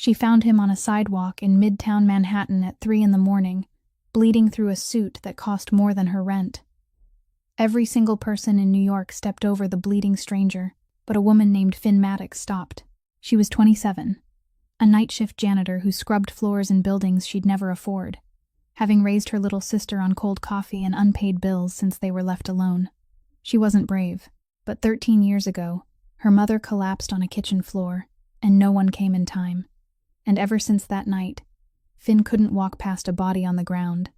She found him on a sidewalk in Midtown Manhattan at 3 a.m, bleeding through a suit that cost more than her rent. Every single person in New York stepped over the bleeding stranger, but a woman named Finn Maddox stopped. She was 27, a night shift janitor who scrubbed floors in buildings she'd never afford, having raised her little sister on cold coffee and unpaid bills since they were left alone. She wasn't brave, but 13 years ago, her mother collapsed on a kitchen floor, and no one came in time. And ever since that night, Finn couldn't walk past a body on the ground.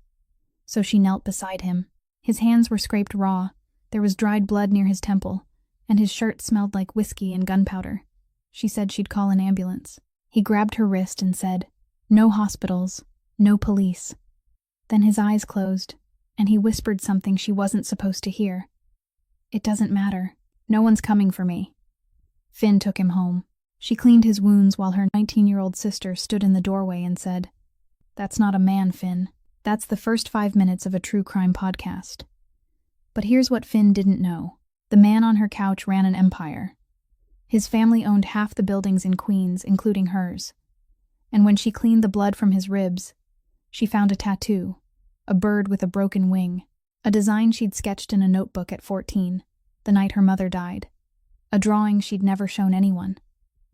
So she knelt beside him. His hands were scraped raw, there was dried blood near his temple, and his shirt smelled like whiskey and gunpowder. She said she'd call an ambulance. He grabbed her wrist and said, "No hospitals, no police." Then his eyes closed, and he whispered something she wasn't supposed to hear. "It doesn't matter. No one's coming for me." Finn took him home. She cleaned his wounds while her 19-year-old sister stood in the doorway and said, "That's not a man, Finn. That's the first 5 minutes of a true crime podcast." But here's what Finn didn't know. The man on her couch ran an empire. His family owned half the buildings in Queens, including hers. And when she cleaned the blood from his ribs, she found a tattoo, a bird with a broken wing, a design she'd sketched in a notebook at 14, the night her mother died, a drawing she'd never shown anyone.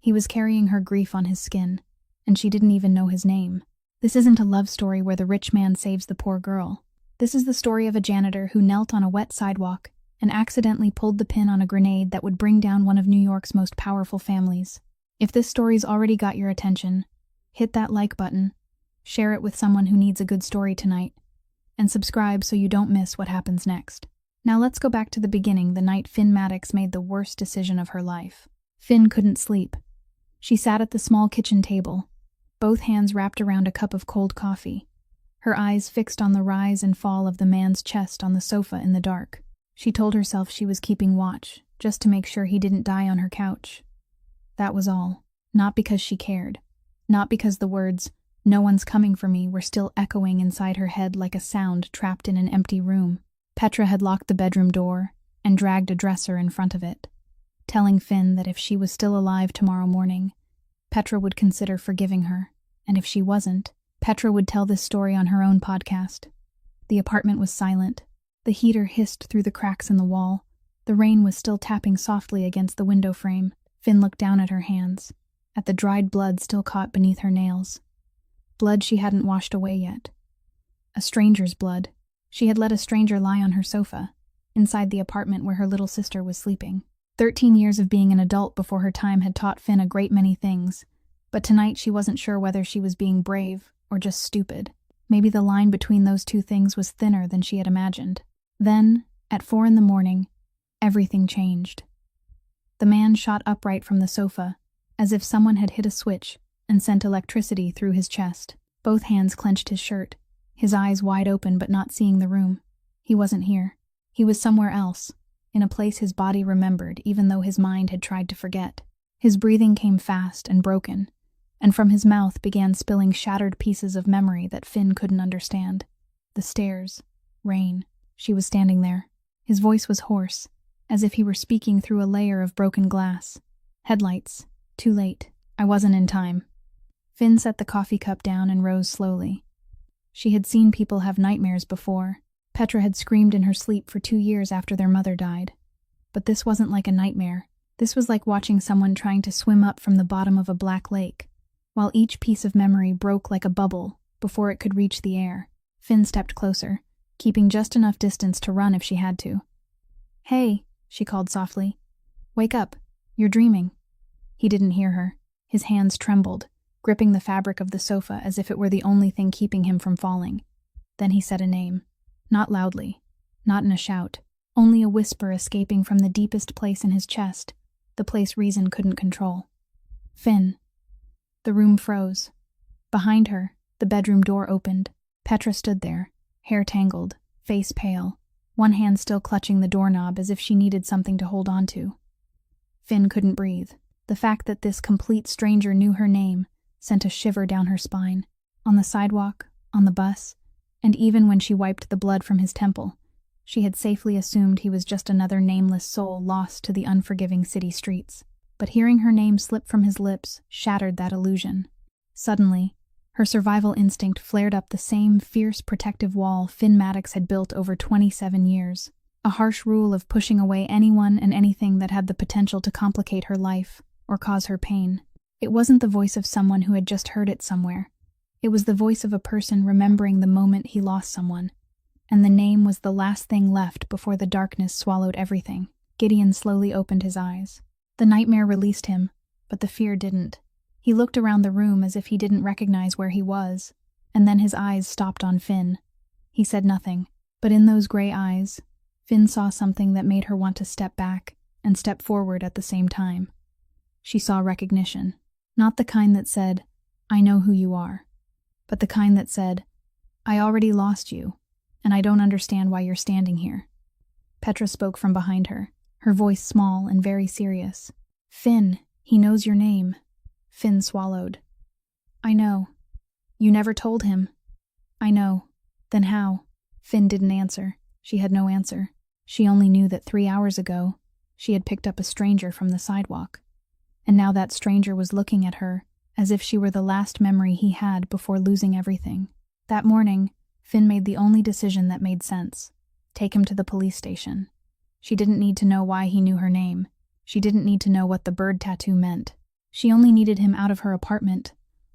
He was carrying her grief on his skin, and she didn't even know his name. This isn't a love story where the rich man saves the poor girl. This is the story of a janitor who knelt on a wet sidewalk and accidentally pulled the pin on a grenade that would bring down one of New York's most powerful families. If this story's already got your attention, hit that like button, share it with someone who needs a good story tonight, and subscribe so you don't miss what happens next. Now let's go back to the beginning, the night Finn Maddox made the worst decision of her life. Finn couldn't sleep. She sat at the small kitchen table, both hands wrapped around a cup of cold coffee, her eyes fixed on the rise and fall of the man's chest on the sofa in the dark. She told herself she was keeping watch, just to make sure he didn't die on her couch. That was all. Not because she cared. Not because the words, "No one's coming for me," were still echoing inside her head like a sound trapped in an empty room. Petra had locked the bedroom door and dragged a dresser in front of it, telling Finn that if she was still alive tomorrow morning, Petra would consider forgiving her, and if she wasn't, Petra would tell this story on her own podcast. The apartment was silent. The heater hissed through the cracks in the wall. The rain was still tapping softly against the window frame. Finn looked down at her hands, at the dried blood still caught beneath her nails. Blood she hadn't washed away yet. A stranger's blood. She had let a stranger lie on her sofa, inside the apartment where her little sister was sleeping. 13 years of being an adult before her time had taught Finn a great many things, but tonight she wasn't sure whether she was being brave or just stupid. Maybe the line between those two things was thinner than she had imagined. Then, at 4 a.m, everything changed. The man shot upright from the sofa, as if someone had hit a switch and sent electricity through his chest. Both hands clenched his shirt, his eyes wide open but not seeing the room. He wasn't here. He was somewhere else, in a place his body remembered even though his mind had tried to forget. His breathing came fast and broken, and from his mouth began spilling shattered pieces of memory that Finn couldn't understand. The stairs, rain. She was standing there. His voice was hoarse, as if he were speaking through a layer of broken glass. Headlights. Too late. I wasn't in time. Finn set the coffee cup down and rose slowly. She had seen people have nightmares before. Petra had screamed in her sleep for 2 years after their mother died. But this wasn't like a nightmare. This was like watching someone trying to swim up from the bottom of a black lake, while each piece of memory broke like a bubble before it could reach the air. Finn stepped closer, keeping just enough distance to run if she had to. "Hey," she called softly. "Wake up. You're dreaming." He didn't hear her. His hands trembled, gripping the fabric of the sofa as if it were the only thing keeping him from falling. Then he said a name. Not loudly, not in a shout, only a whisper escaping from the deepest place in his chest, the place reason couldn't control. Finn. The room froze. Behind her, the bedroom door opened. Petra stood there, hair tangled, face pale, one hand still clutching the doorknob as if she needed something to hold on to. Finn couldn't breathe. The fact that this complete stranger knew her name sent a shiver down her spine. On the sidewalk, on the bus, and even when she wiped the blood from his temple, she had safely assumed he was just another nameless soul lost to the unforgiving city streets. But hearing her name slip from his lips shattered that illusion. Suddenly, her survival instinct flared up the same fierce protective wall Finn Maddox had built over 27 years. A harsh rule of pushing away anyone and anything that had the potential to complicate her life or cause her pain. It wasn't the voice of someone who had just heard it somewhere. It was the voice of a person remembering the moment he lost someone. And the name was the last thing left before the darkness swallowed everything. Gideon slowly opened his eyes. The nightmare released him, but the fear didn't. He looked around the room as if he didn't recognize where he was, and then his eyes stopped on Finn. He said nothing, but in those gray eyes, Finn saw something that made her want to step back and step forward at the same time. She saw recognition. Not the kind that said, "I know who you are," but the kind that said, "I already lost you, and I don't understand why you're standing here." Petra spoke from behind her, her voice small and very serious. "Finn, he knows your name." Finn swallowed. "I know. You never told him." "I know. Then how?" Finn didn't answer. She had no answer. She only knew that 3 hours ago, she had picked up a stranger from the sidewalk. And now that stranger was looking at her as if she were the last memory he had before losing everything. That morning, Finn made the only decision that made sense. Take him to the police station. She didn't need to know why he knew her name. She didn't need to know what the bird tattoo meant. She only needed him out of her apartment,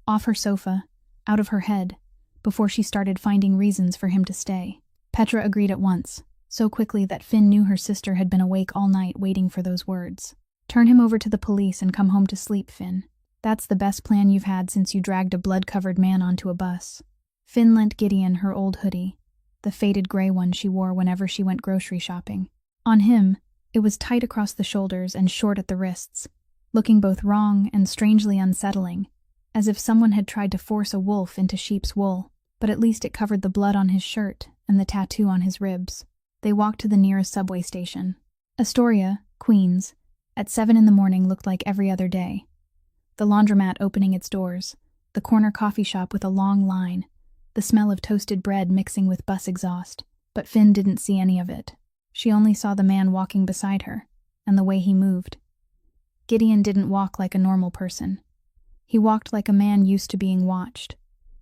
off her sofa, out of her head, before she started finding reasons for him to stay. Petra agreed at once, so quickly that Finn knew her sister had been awake all night waiting for those words. "Turn him over to the police and come home to sleep, Finn. That's the best plan you've had since you dragged a blood-covered man onto a bus." Finn lent Gideon her old hoodie, the faded gray one she wore whenever she went grocery shopping. On him, it was tight across the shoulders and short at the wrists, looking both wrong and strangely unsettling, as if someone had tried to force a wolf into sheep's wool, but at least it covered the blood on his shirt and the tattoo on his ribs. They walked to the nearest subway station. Astoria, Queens, at 7 in the morning looked like every other day. The laundromat opening its doors, the corner coffee shop with a long line, the smell of toasted bread mixing with bus exhaust, but Finn didn't see any of it. She only saw the man walking beside her, and the way he moved. Gideon didn't walk like a normal person. He walked like a man used to being watched.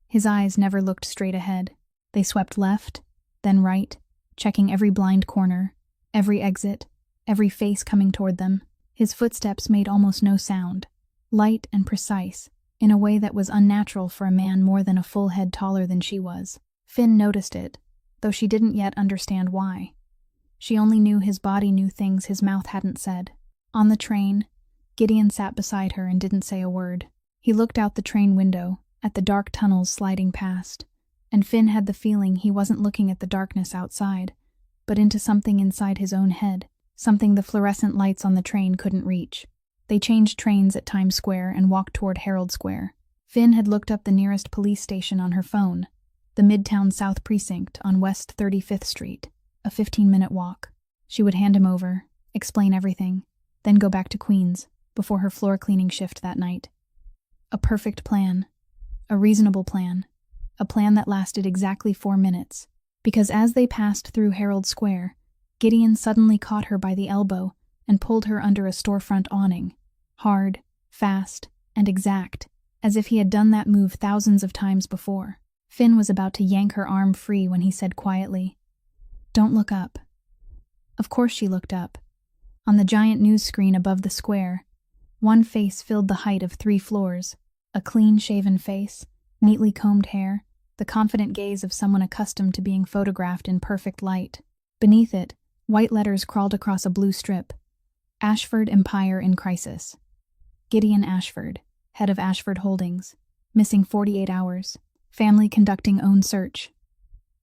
His eyes never looked straight ahead. They swept left, then right, checking every blind corner, every exit, every face coming toward them. His footsteps made almost no sound, light and precise, in a way that was unnatural for a man more than a full head taller than she was. Finn noticed it, though she didn't yet understand why. She only knew his body knew things his mouth hadn't said. On the train, Gideon sat beside her and didn't say a word. He looked out the train window, at the dark tunnels sliding past, and Finn had the feeling he wasn't looking at the darkness outside, but into something inside his own head, something the fluorescent lights on the train couldn't reach. They changed trains at Times Square and walked toward Herald Square. Finn had looked up the nearest police station on her phone, the Midtown South Precinct on West 35th Street, a 15-minute walk. She would hand him over, explain everything, then go back to Queens before her floor cleaning shift that night. A perfect plan. A reasonable plan. A plan that lasted exactly 4 minutes. Because as they passed through Herald Square, Gideon suddenly caught her by the elbow and pulled her under a storefront awning. Hard, fast, and exact, as if he had done that move thousands of times before. Finn was about to yank her arm free when he said quietly, "Don't look up." Of course she looked up. On the giant news screen above the square, one face filled the height of 3 floors, a clean-shaven face, neatly combed hair, the confident gaze of someone accustomed to being photographed in perfect light. Beneath it, white letters crawled across a blue strip. Ashford Empire in Crisis. Gideon Ashford, head of Ashford Holdings, missing 48 hours. Family conducting own search.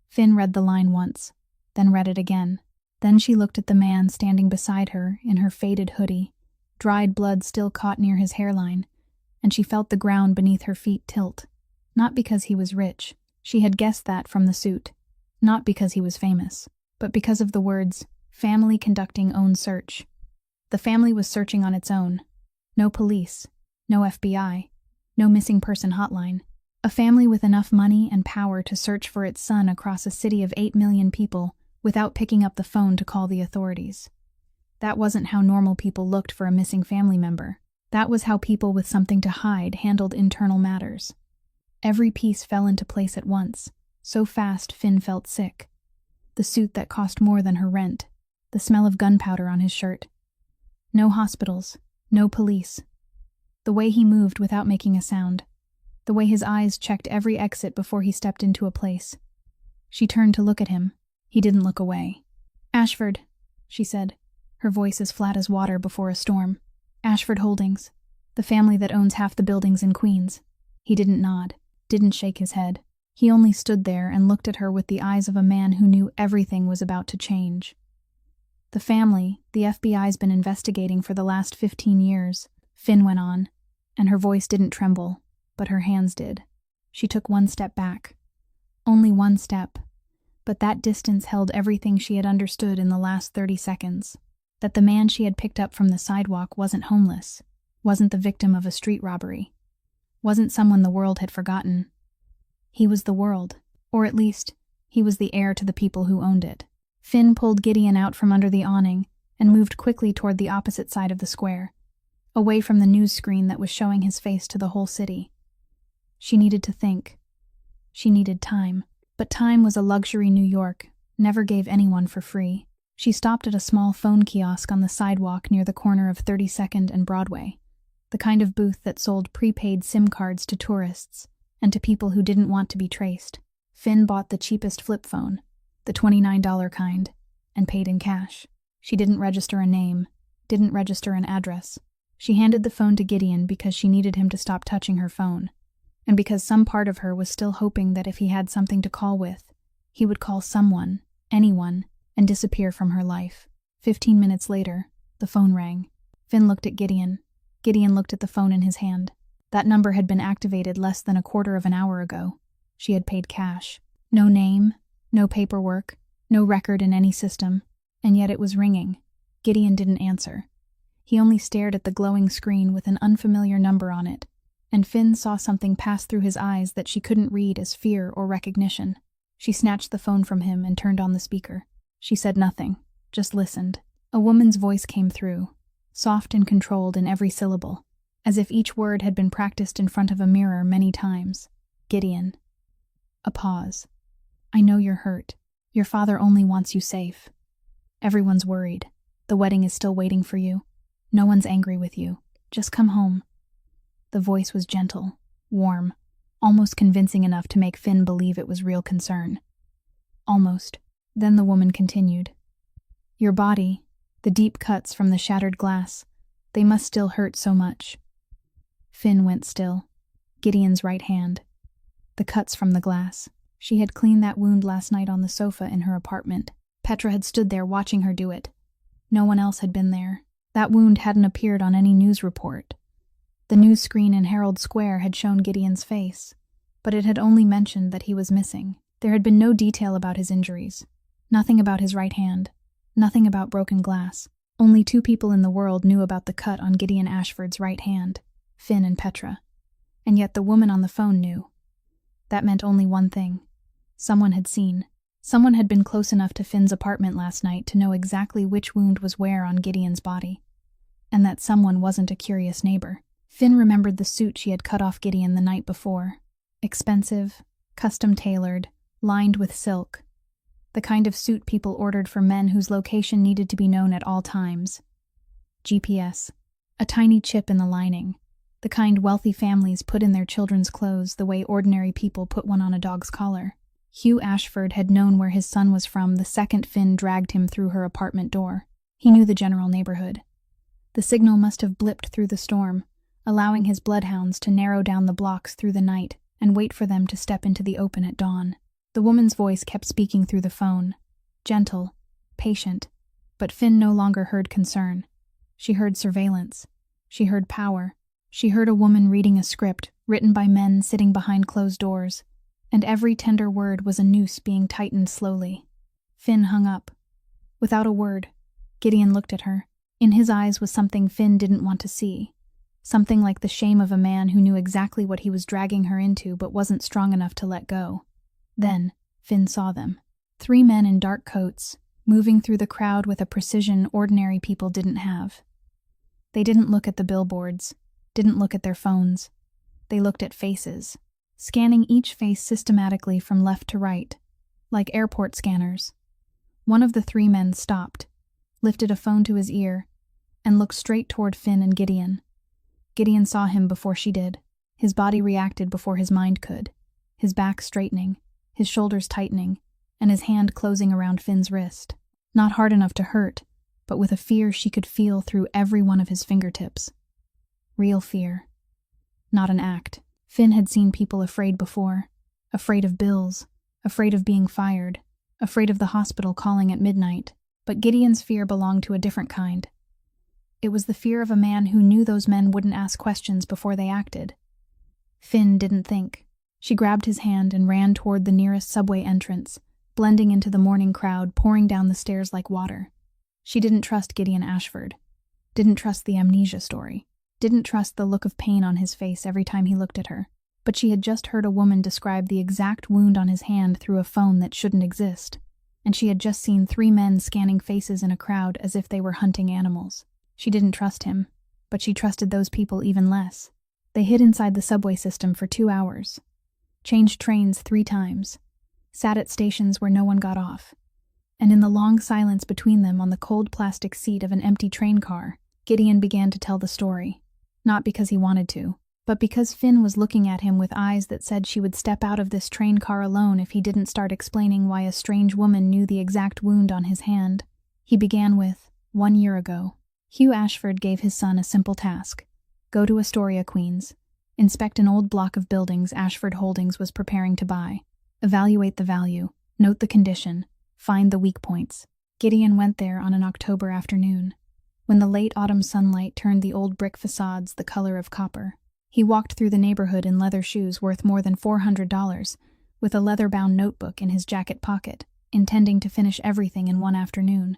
Finn read the line once, then read it again. Then she looked at the man standing beside her in her faded hoodie, dried blood still caught near his hairline, and she felt the ground beneath her feet tilt. Not because he was rich. She had guessed that from the suit. Not because he was famous, but because of the words, family conducting own search. The family was searching on its own. No police, no FBI, no missing person hotline. A family with enough money and power to search for its son across a city of 8 million people without picking up the phone to call the authorities. That wasn't how normal people looked for a missing family member. That was how people with something to hide handled internal matters. Every piece fell into place at once, so fast Finn felt sick. The suit that cost more than her rent, the smell of gunpowder on his shirt. No hospitals, no police. The way he moved without making a sound. The way his eyes checked every exit before he stepped into a place. She turned to look at him. He didn't look away. "Ashford," she said, her voice as flat as water before a storm. "Ashford Holdings, the family that owns half the buildings in Queens." He didn't nod, didn't shake his head. He only stood there and looked at her with the eyes of a man who knew everything was about to change. "The family, the FBI's been investigating for the last 15 years, Finn went on, and her voice didn't tremble, but her hands did. She took one step back. Only one step, but that distance held everything she had understood in the last 30 seconds. That the man she had picked up from the sidewalk wasn't homeless, wasn't the victim of a street robbery, wasn't someone the world had forgotten. He was the world, or at least, he was the heir to the people who owned it. Finn pulled Gideon out from under the awning and moved quickly toward the opposite side of the square, away from the news screen that was showing his face to the whole city. She needed to think. She needed time. But time was a luxury New York never gave anyone for free. She stopped at a small phone kiosk on the sidewalk near the corner of 32nd and Broadway, the kind of booth that sold prepaid SIM cards to tourists and to people who didn't want to be traced. Finn bought the cheapest flip phone, the $29 kind, and paid in cash. She didn't register a name, didn't register an address. She handed the phone to Gideon because she needed him to stop touching her phone, and because some part of her was still hoping that if he had something to call with, he would call someone, anyone, and disappear from her life. 15 minutes later, the phone rang. Finn looked at Gideon. Gideon looked at the phone in his hand. That number had been activated less than a quarter of an hour ago. She had paid cash. No name, no paperwork, no record in any system, and yet it was ringing. Gideon didn't answer. He only stared at the glowing screen with an unfamiliar number on it, and Finn saw something pass through his eyes that she couldn't read as fear or recognition. She snatched the phone from him and turned on the speaker. She said nothing, just listened. A woman's voice came through, soft and controlled in every syllable, as if each word had been practiced in front of a mirror many times. "Gideon." A pause. "I know you're hurt. Your father only wants you safe. Everyone's worried. The wedding is still waiting for you. No one's angry with you. Just come home." The voice was gentle, warm, almost convincing enough to make Finn believe it was real concern. Almost. Then the woman continued. "Your body, the deep cuts from the shattered glass, they must still hurt so much." Finn went still. Gideon's right hand. The cuts from the glass. She had cleaned that wound last night on the sofa in her apartment. Petra had stood there watching her do it. No one else had been there. That wound hadn't appeared on any news report. The news screen in Herald Square had shown Gideon's face, but it had only mentioned that he was missing. There had been no detail about his injuries. Nothing about his right hand. Nothing about broken glass. Only 2 people in the world knew about the cut on Gideon Ashford's right hand, Finn and Petra. And yet the woman on the phone knew. That meant only one thing. Someone had seen. Someone had been close enough to Finn's apartment last night to know exactly which wound was where on Gideon's body. And that someone wasn't a curious neighbor. Finn remembered the suit she had cut off Gideon the night before. Expensive, custom-tailored, lined with silk. The kind of suit people ordered for men whose location needed to be known at all times. GPS. A tiny chip in the lining. The kind wealthy families put in their children's clothes the way ordinary people put one on a dog's collar. Hugh Ashford had known where his son was from the second Finn dragged him through her apartment door. He knew the general neighborhood. The signal must have blipped through the storm, allowing his bloodhounds to narrow down the blocks through the night and wait for them to step into the open at dawn. The woman's voice kept speaking through the phone, gentle, patient, but Finn no longer heard concern. She heard surveillance. She heard power. She heard a woman reading a script written by men sitting behind closed doors, and every tender word was a noose being tightened slowly. Finn hung up. Without a word, Gideon looked at her. In his eyes was something Finn didn't want to see. Something like the shame of a man who knew exactly what he was dragging her into but wasn't strong enough to let go. Then, Finn saw them. 3 men in dark coats, moving through the crowd with a precision ordinary people didn't have. They didn't look at the billboards, didn't look at their phones. They looked at faces. scanning each face systematically from left to right, like airport scanners. One of the three men stopped, lifted a phone to his ear, and looked straight toward Finn and Gideon. Gideon saw him before she did. His body reacted before his mind could, his back straightening, his shoulders tightening, and his hand closing around Finn's wrist. Not hard enough to hurt, but with a fear she could feel through every one of his fingertips. Real fear. Not an act. Finn had seen people afraid before. Afraid of bills, afraid of being fired, afraid of the hospital calling at midnight. But Gideon's fear belonged to a different kind. It was the fear of a man who knew those men wouldn't ask questions before they acted. Finn didn't think. She grabbed his hand and ran toward the nearest subway entrance, blending into the morning crowd pouring down the stairs like water. She didn't trust Gideon Ashford. Didn't trust the amnesia story. Didn't trust the look of pain on his face every time he looked at her. But she had just heard a woman describe the exact wound on his hand through a phone that shouldn't exist. And she had just seen three men scanning faces in a crowd as if they were hunting animals. She didn't trust him, but she trusted those people even less. They hid inside the subway system for 2 hours, changed trains 3 times, sat at stations where no one got off, and in the long silence between them on the cold plastic seat of an empty train car, Gideon began to tell the story, not because he wanted to, but because Finn was looking at him with eyes that said she would step out of this train car alone if he didn't start explaining why a strange woman knew the exact wound on his hand. He began with, 1 year ago. Hugh Ashford gave his son a simple task. Go to Astoria, Queens. Inspect an old block of buildings Ashford Holdings was preparing to buy. Evaluate the value. Note the condition. Find the weak points. Gideon went there on an October afternoon, when the late autumn sunlight turned the old brick facades the color of copper. He walked through the neighborhood in leather shoes worth more than $400, with a leather-bound notebook in his jacket pocket, intending to finish everything in one afternoon.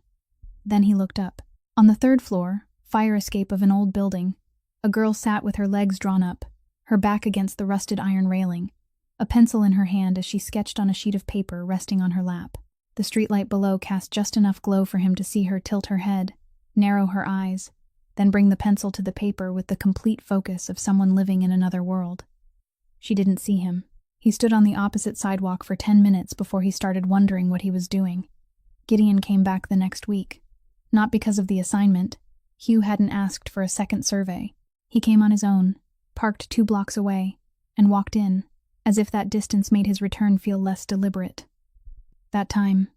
Then he looked up. On the 3rd floor, fire escape of an old building, a girl sat with her legs drawn up, her back against the rusted iron railing, a pencil in her hand as she sketched on a sheet of paper resting on her lap. The streetlight below cast just enough glow for him to see her tilt her head, narrow her eyes, then bring the pencil to the paper with the complete focus of someone living in another world. She didn't see him. He stood on the opposite sidewalk for 10 minutes before he started wondering what he was doing. Gideon came back the next week. Not because of the assignment. Hugh hadn't asked for a second survey. He came on his own, parked 2 blocks away, and walked in, as if that distance made his return feel less deliberate. That time,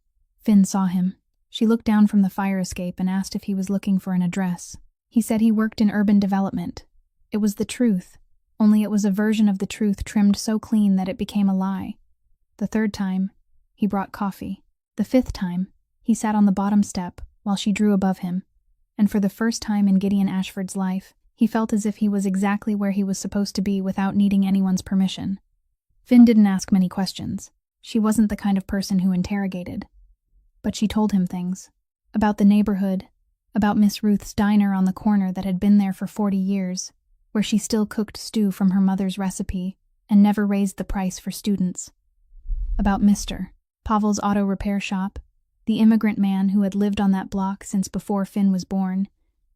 Finn saw him. She looked down from the fire escape and asked if he was looking for an address. He said he worked in urban development. It was the truth, only it was a version of the truth trimmed so clean that it became a lie. The 3rd time, he brought coffee. The 5th time, he sat on the bottom step while she drew above him, and for the first time in Gideon Ashford's life, he felt as if he was exactly where he was supposed to be without needing anyone's permission. Finn didn't ask many questions. She wasn't the kind of person who interrogated. But she told him things. About the neighborhood, about Miss Ruth's diner on the corner that had been there for 40 years, where she still cooked stew from her mother's recipe and never raised the price for students. About Mr. Pavel's auto repair shop, the immigrant man who had lived on that block since before Finn was born,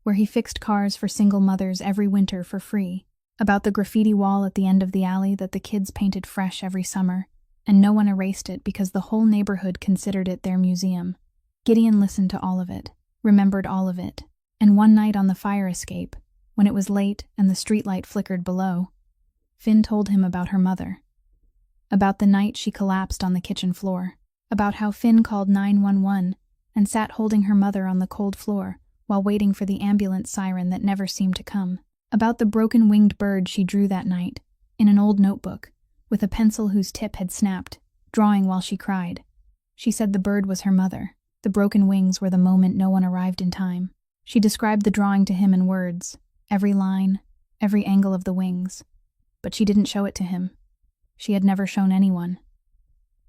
where he fixed cars for single mothers every winter for free. About the graffiti wall at the end of the alley that the kids painted fresh every summer, and no one erased it because the whole neighborhood considered it their museum. Gideon listened to all of it, remembered all of it, and one night on the fire escape, when it was late and the streetlight flickered below, Finn told him about her mother. About the night she collapsed on the kitchen floor. About how Finn called 911 and sat holding her mother on the cold floor while waiting for the ambulance siren that never seemed to come. About the broken-winged bird she drew that night, in an old notebook, with a pencil whose tip had snapped, drawing while she cried. She said the bird was her mother. The broken wings were the moment no one arrived in time. She described the drawing to him in words, every line, every angle of the wings. But she didn't show it to him. She had never shown anyone.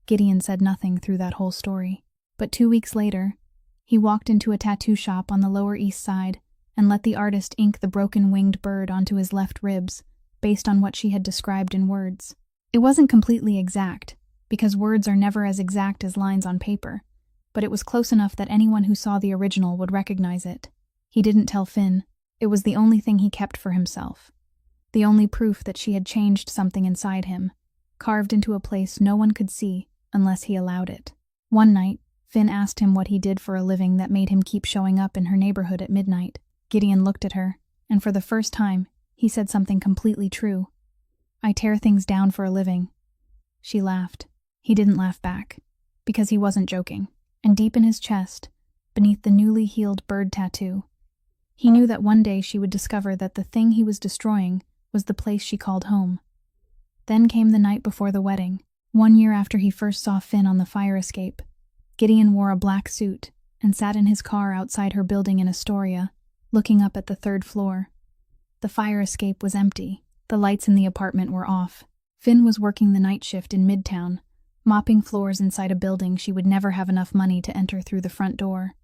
Gideon said nothing through that whole story. But 2 weeks later, he walked into a tattoo shop on the Lower East Side and let the artist ink the broken-winged bird onto his left ribs, based on what she had described in words. It wasn't completely exact, because words are never as exact as lines on paper, but it was close enough that anyone who saw the original would recognize it. He didn't tell Finn. It was the only thing he kept for himself. The only proof that she had changed something inside him, carved into a place no one could see unless he allowed it. One night, Finn asked him what he did for a living that made him keep showing up in her neighborhood at midnight. Gideon looked at her, and for the first time, he said something completely true. "I tear things down for a living." She laughed. He didn't laugh back, because he wasn't joking. And deep in his chest, beneath the newly healed bird tattoo, he knew that one day she would discover that the thing he was destroying was the place she called home. Then came the night before the wedding. 1 year after he first saw Finn on the fire escape, Gideon wore a black suit and sat in his car outside her building in Astoria, looking up at the 3rd floor. The fire escape was empty. The lights in the apartment were off. Finn was working the night shift in Midtown, mopping floors inside a building she would never have enough money to enter through the front door.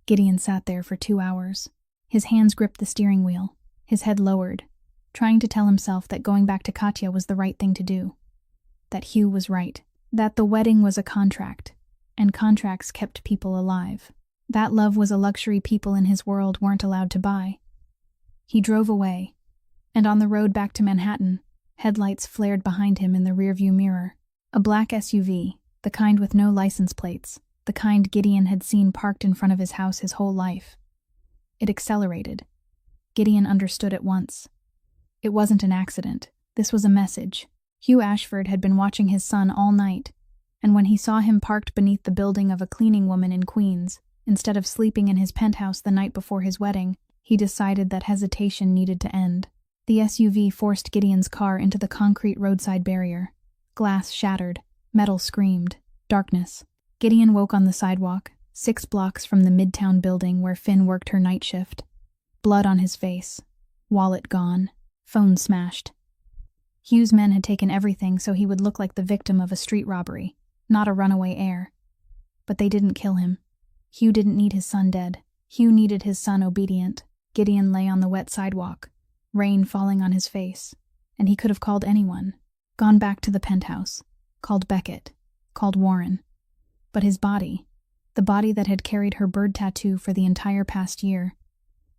Gideon sat there for 2 hours. His hands gripped the steering wheel, his head lowered, trying to tell himself that going back to Katya was the right thing to do. That Hugh was right. That the wedding was a contract, and contracts kept people alive. That love was a luxury people in his world weren't allowed to buy. He drove away, and on the road back to Manhattan, headlights flared behind him in the rearview mirror. A black SUV, the kind with no license plates, the kind Gideon had seen parked in front of his house his whole life. It accelerated. Gideon understood at once. It wasn't an accident. This was a message. Hugh Ashford had been watching his son all night, and when he saw him parked beneath the building of a cleaning woman in Queens, instead of sleeping in his penthouse the night before his wedding, he decided that hesitation needed to end. The SUV forced Gideon's car into the concrete roadside barrier. Glass shattered. Metal screamed. Darkness. Gideon woke on the sidewalk, 6 blocks from the Midtown building where Finn worked her night shift. Blood on his face. Wallet gone. Phone smashed. Hugh's men had taken everything so he would look like the victim of a street robbery, not a runaway heir. But they didn't kill him. Hugh didn't need his son dead. Hugh needed his son obedient. Gideon lay on the wet sidewalk, rain falling on his face, and he could have called anyone. Gone back to the penthouse, called Beckett, called Warren. But his body, the body that had carried her bird tattoo for the entire past year,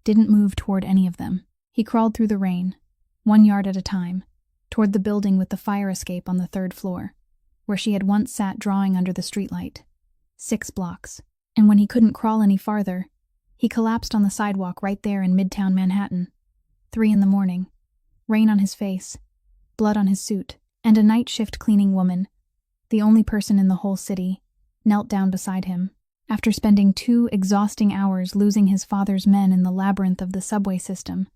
didn't move toward any of them. He crawled through the rain, 1 yard at a time, toward the building with the fire escape on the 3rd floor, where she had once sat drawing under the streetlight. 6 blocks. And when he couldn't crawl any farther, he collapsed on the sidewalk right there in Midtown Manhattan. 3 in the morning. Rain on his face, blood on his suit, and a night shift cleaning woman, the only person in the whole city, knelt down beside him. After spending 2 exhausting hours losing his father's men in the labyrinth of the subway system,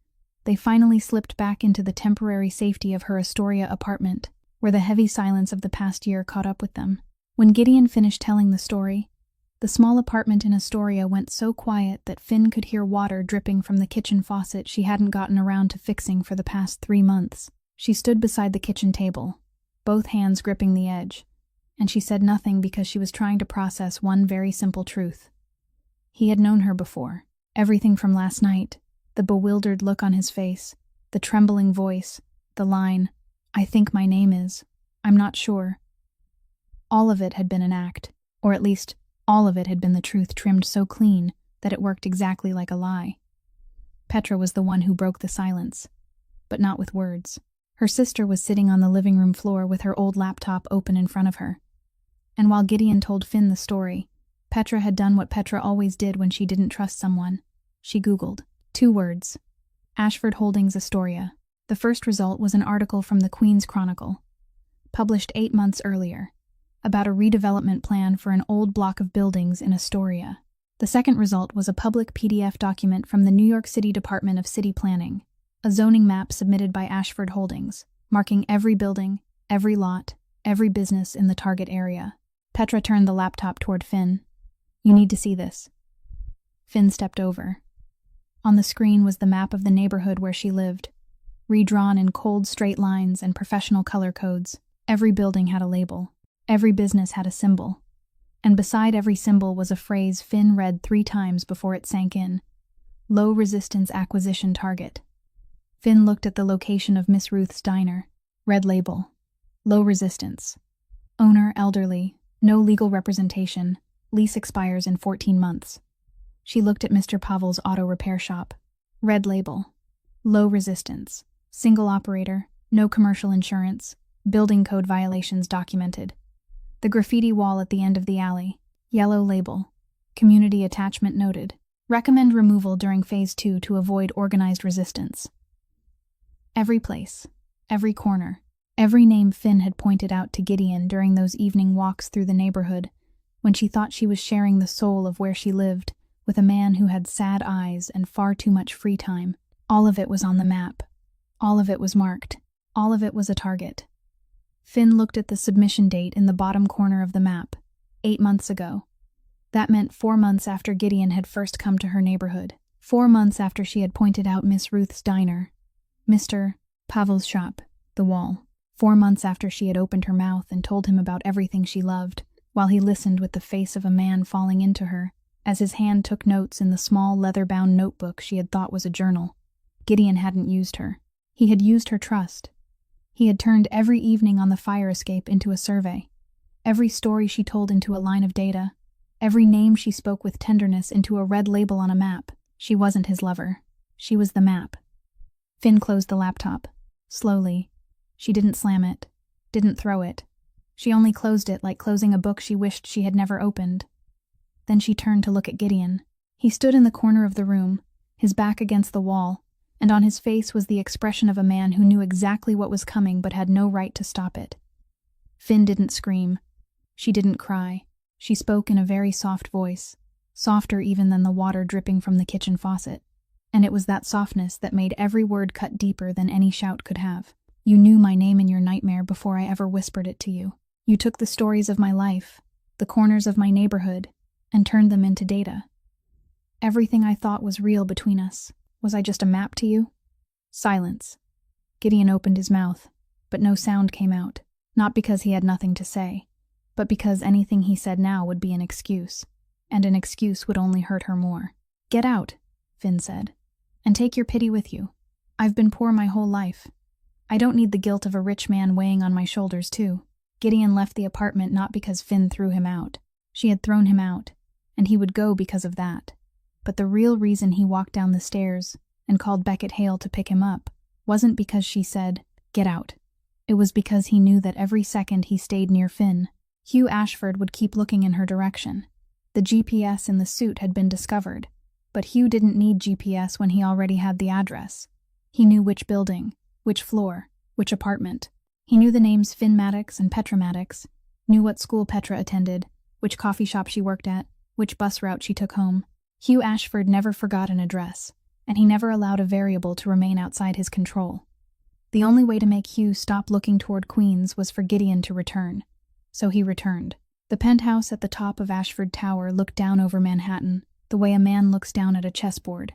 they finally slipped back into the temporary safety of her Astoria apartment, where the heavy silence of the past year caught up with them. When Gideon finished telling the story, the small apartment in Astoria went so quiet that Finn could hear water dripping from the kitchen faucet she hadn't gotten around to fixing for the past 3 months. She stood beside the kitchen table, both hands gripping the edge, and she said nothing because she was trying to process one very simple truth. He had known her before. Everything from last night, the bewildered look on his face, the trembling voice, the line, "I think my name is, I'm not sure." All of it had been an act, or at least all of it had been the truth trimmed so clean that it worked exactly like a lie. Petra was the one who broke the silence, but not with words. Her sister was sitting on the living room floor with her old laptop open in front of her. And while Gideon told Finn the story, Petra had done what Petra always did when she didn't trust someone. She Googled 2 words. Ashford Holdings Astoria. The first result was an article from the Queen's Chronicle, published 8 months earlier, about a redevelopment plan for an old block of buildings in Astoria. The second result was a public PDF document from the New York City Department of City Planning, a zoning map submitted by Ashford Holdings, marking every building, every lot, every business in the target area. Petra turned the laptop toward Finn. "You need to see this." Finn stepped over. On the screen was the map of the neighborhood where she lived, redrawn in cold straight lines and professional color codes. Every building had a label. Every business had a symbol. And beside every symbol was a phrase Finn read 3 times before it sank in. Low resistance acquisition target. Finn looked at the location of Miss Ruth's diner. Red label. Low resistance. Owner elderly. No legal representation. Lease expires in 14 months. She looked at Mr. Pavel's auto repair shop. Red label. Low resistance. Single operator. No commercial insurance. building code violations documented. The graffiti wall at the end of the alley, yellow label, community attachment noted. Recommend removal during Phase 2 to avoid organized resistance. Every place, every corner, every name Finn had pointed out to Gideon during those evening walks through the neighborhood, when she thought she was sharing the soul of where she lived with a man who had sad eyes and far too much free time. All of it was on the map. All of it was marked. All of it was a target. Finn looked at the submission date in the bottom corner of the map, 8 months ago. That meant 4 months after Gideon had first come to her neighborhood. 4 months after she had pointed out Miss Ruth's diner, Mr. Pavel's shop, the wall. 4 months after she had opened her mouth and told him about everything she loved, while he listened with the face of a man falling into her, as his hand took notes in the small leather-bound notebook she had thought was a journal. Gideon hadn't used her. He had used her trust. He had turned every evening on the fire escape into a survey, every story she told into a line of data, every name she spoke with tenderness into a red label on a map. She wasn't his lover. She was the map. Finn closed the laptop. Slowly. She didn't slam it. Didn't throw it. She only closed it like closing a book she wished she had never opened. Then she turned to look at Gideon. He stood in the corner of the room, his back against the wall, and on his face was the expression of a man who knew exactly what was coming but had no right to stop it. Finn didn't scream. She didn't cry. She spoke in a very soft voice, softer even than the water dripping from the kitchen faucet. And it was that softness that made every word cut deeper than any shout could have. You knew my name in your nightmare before I ever whispered it to you. You took the stories of my life, the corners of my neighborhood, and turned them into data. Everything I thought was real between us. Was I just a map to you? Silence. Gideon opened his mouth, but no sound came out, not because he had nothing to say, but because anything he said now would be an excuse, and an excuse would only hurt her more. Get out, Finn said, and take your pity with you. I've been poor my whole life. I don't need the guilt of a rich man weighing on my shoulders too. Gideon left the apartment not because Finn threw him out. She had thrown him out, and he would go because of that. But the real reason he walked down the stairs and called Beckett Hale to pick him up wasn't because she said, "Get out." It was because he knew that every second he stayed near Finn, Hugh Ashford would keep looking in her direction. The GPS in the suit had been discovered, but Hugh didn't need GPS when he already had the address. He knew which building, which floor, which apartment. He knew the names Finn Maddox and Petra Maddox, knew what school Petra attended, which coffee shop she worked at, which bus route she took home. Hugh Ashford never forgot an address, and he never allowed a variable to remain outside his control. The only way to make Hugh stop looking toward Queens was for Gideon to return. So he returned. The penthouse at the top of Ashford Tower looked down over Manhattan, the way a man looks down at a chessboard.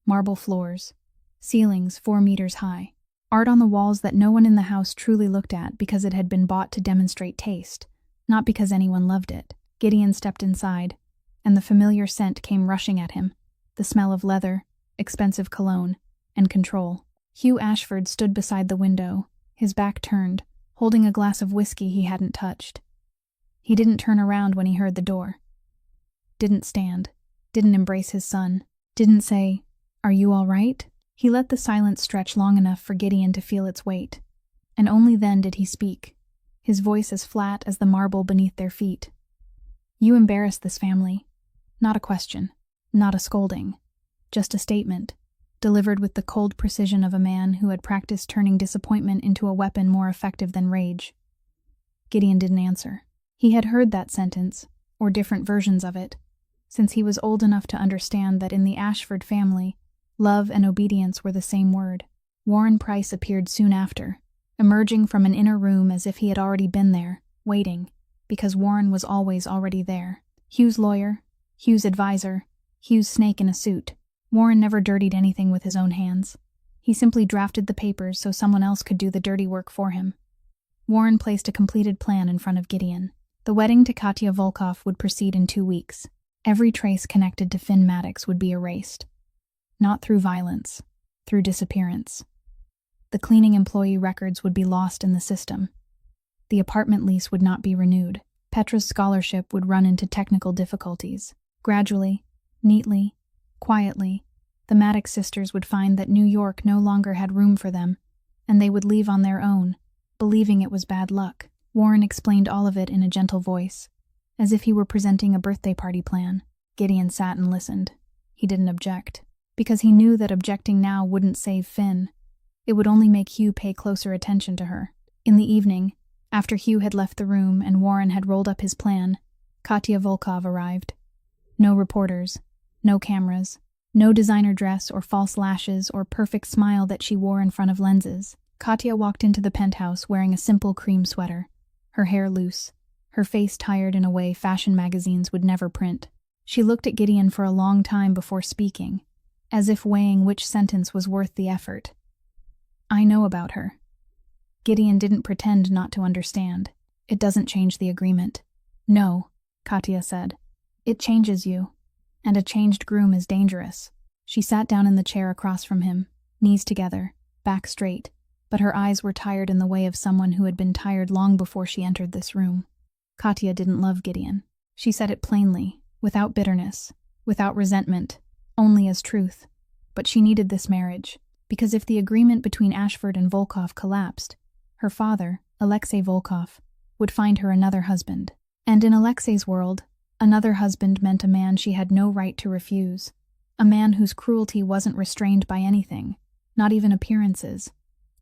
Marble floors, ceilings 4 meters high, art on the walls that no one in the house truly looked at because it had been bought to demonstrate taste, not because anyone loved it. Gideon stepped inside, and the familiar scent came rushing at him, the smell of leather, expensive cologne, and control. Hugh Ashford stood beside the window, his back turned, holding a glass of whiskey he hadn't touched. He didn't turn around when he heard the door. Didn't stand, didn't embrace his son, didn't say, "Are you all right?" He let the silence stretch long enough for Gideon to feel its weight, and only then did he speak, his voice as flat as the marble beneath their feet. "You embarrassed this family." Not a question, not a scolding, just a statement, delivered with the cold precision of a man who had practiced turning disappointment into a weapon more effective than rage. Gideon didn't answer. He had heard that sentence, or different versions of it, since he was old enough to understand that in the Ashford family, love and obedience were the same word. Warren Price appeared soon after, emerging from an inner room as if he had already been there, waiting, because Warren was always already there. Hugh's lawyer, Hugh's advisor, Hugh's snake in a suit. Warren never dirtied anything with his own hands. He simply drafted the papers so someone else could do the dirty work for him. Warren placed a completed plan in front of Gideon. The wedding to Katya Volkov would proceed in 2 weeks. Every trace connected to Finn Maddox would be erased. Not through violence, through disappearance. The cleaning employee records would be lost in the system. The apartment lease would not be renewed. Petra's scholarship would run into technical difficulties. Gradually, neatly, quietly, the Maddox sisters would find that New York no longer had room for them, and they would leave on their own, believing it was bad luck. Warren explained all of it in a gentle voice, as if he were presenting a birthday party plan. Gideon sat and listened. He didn't object, because he knew that objecting now wouldn't save Finn. It would only make Hugh pay closer attention to her. In the evening, after Hugh had left the room and Warren had rolled up his plan, Katya Volkov arrived. No reporters, no cameras, no designer dress or false lashes or perfect smile that she wore in front of lenses. Katya walked into the penthouse wearing a simple cream sweater, her hair loose, her face tired in a way fashion magazines would never print. She looked at Gideon for a long time before speaking, as if weighing which sentence was worth the effort. I know about her. Gideon didn't pretend not to understand. It doesn't change the agreement. No, Katya said. It changes you. And a changed groom is dangerous. She sat down in the chair across from him, knees together, back straight, but her eyes were tired in the way of someone who had been tired long before she entered this room. Katya didn't love Gideon. She said it plainly, without bitterness, without resentment, only as truth. But she needed this marriage, because if the agreement between Ashford and Volkov collapsed, her father, Alexei Volkov, would find her another husband. And in Alexei's world, another husband meant a man she had no right to refuse, a man whose cruelty wasn't restrained by anything, not even appearances.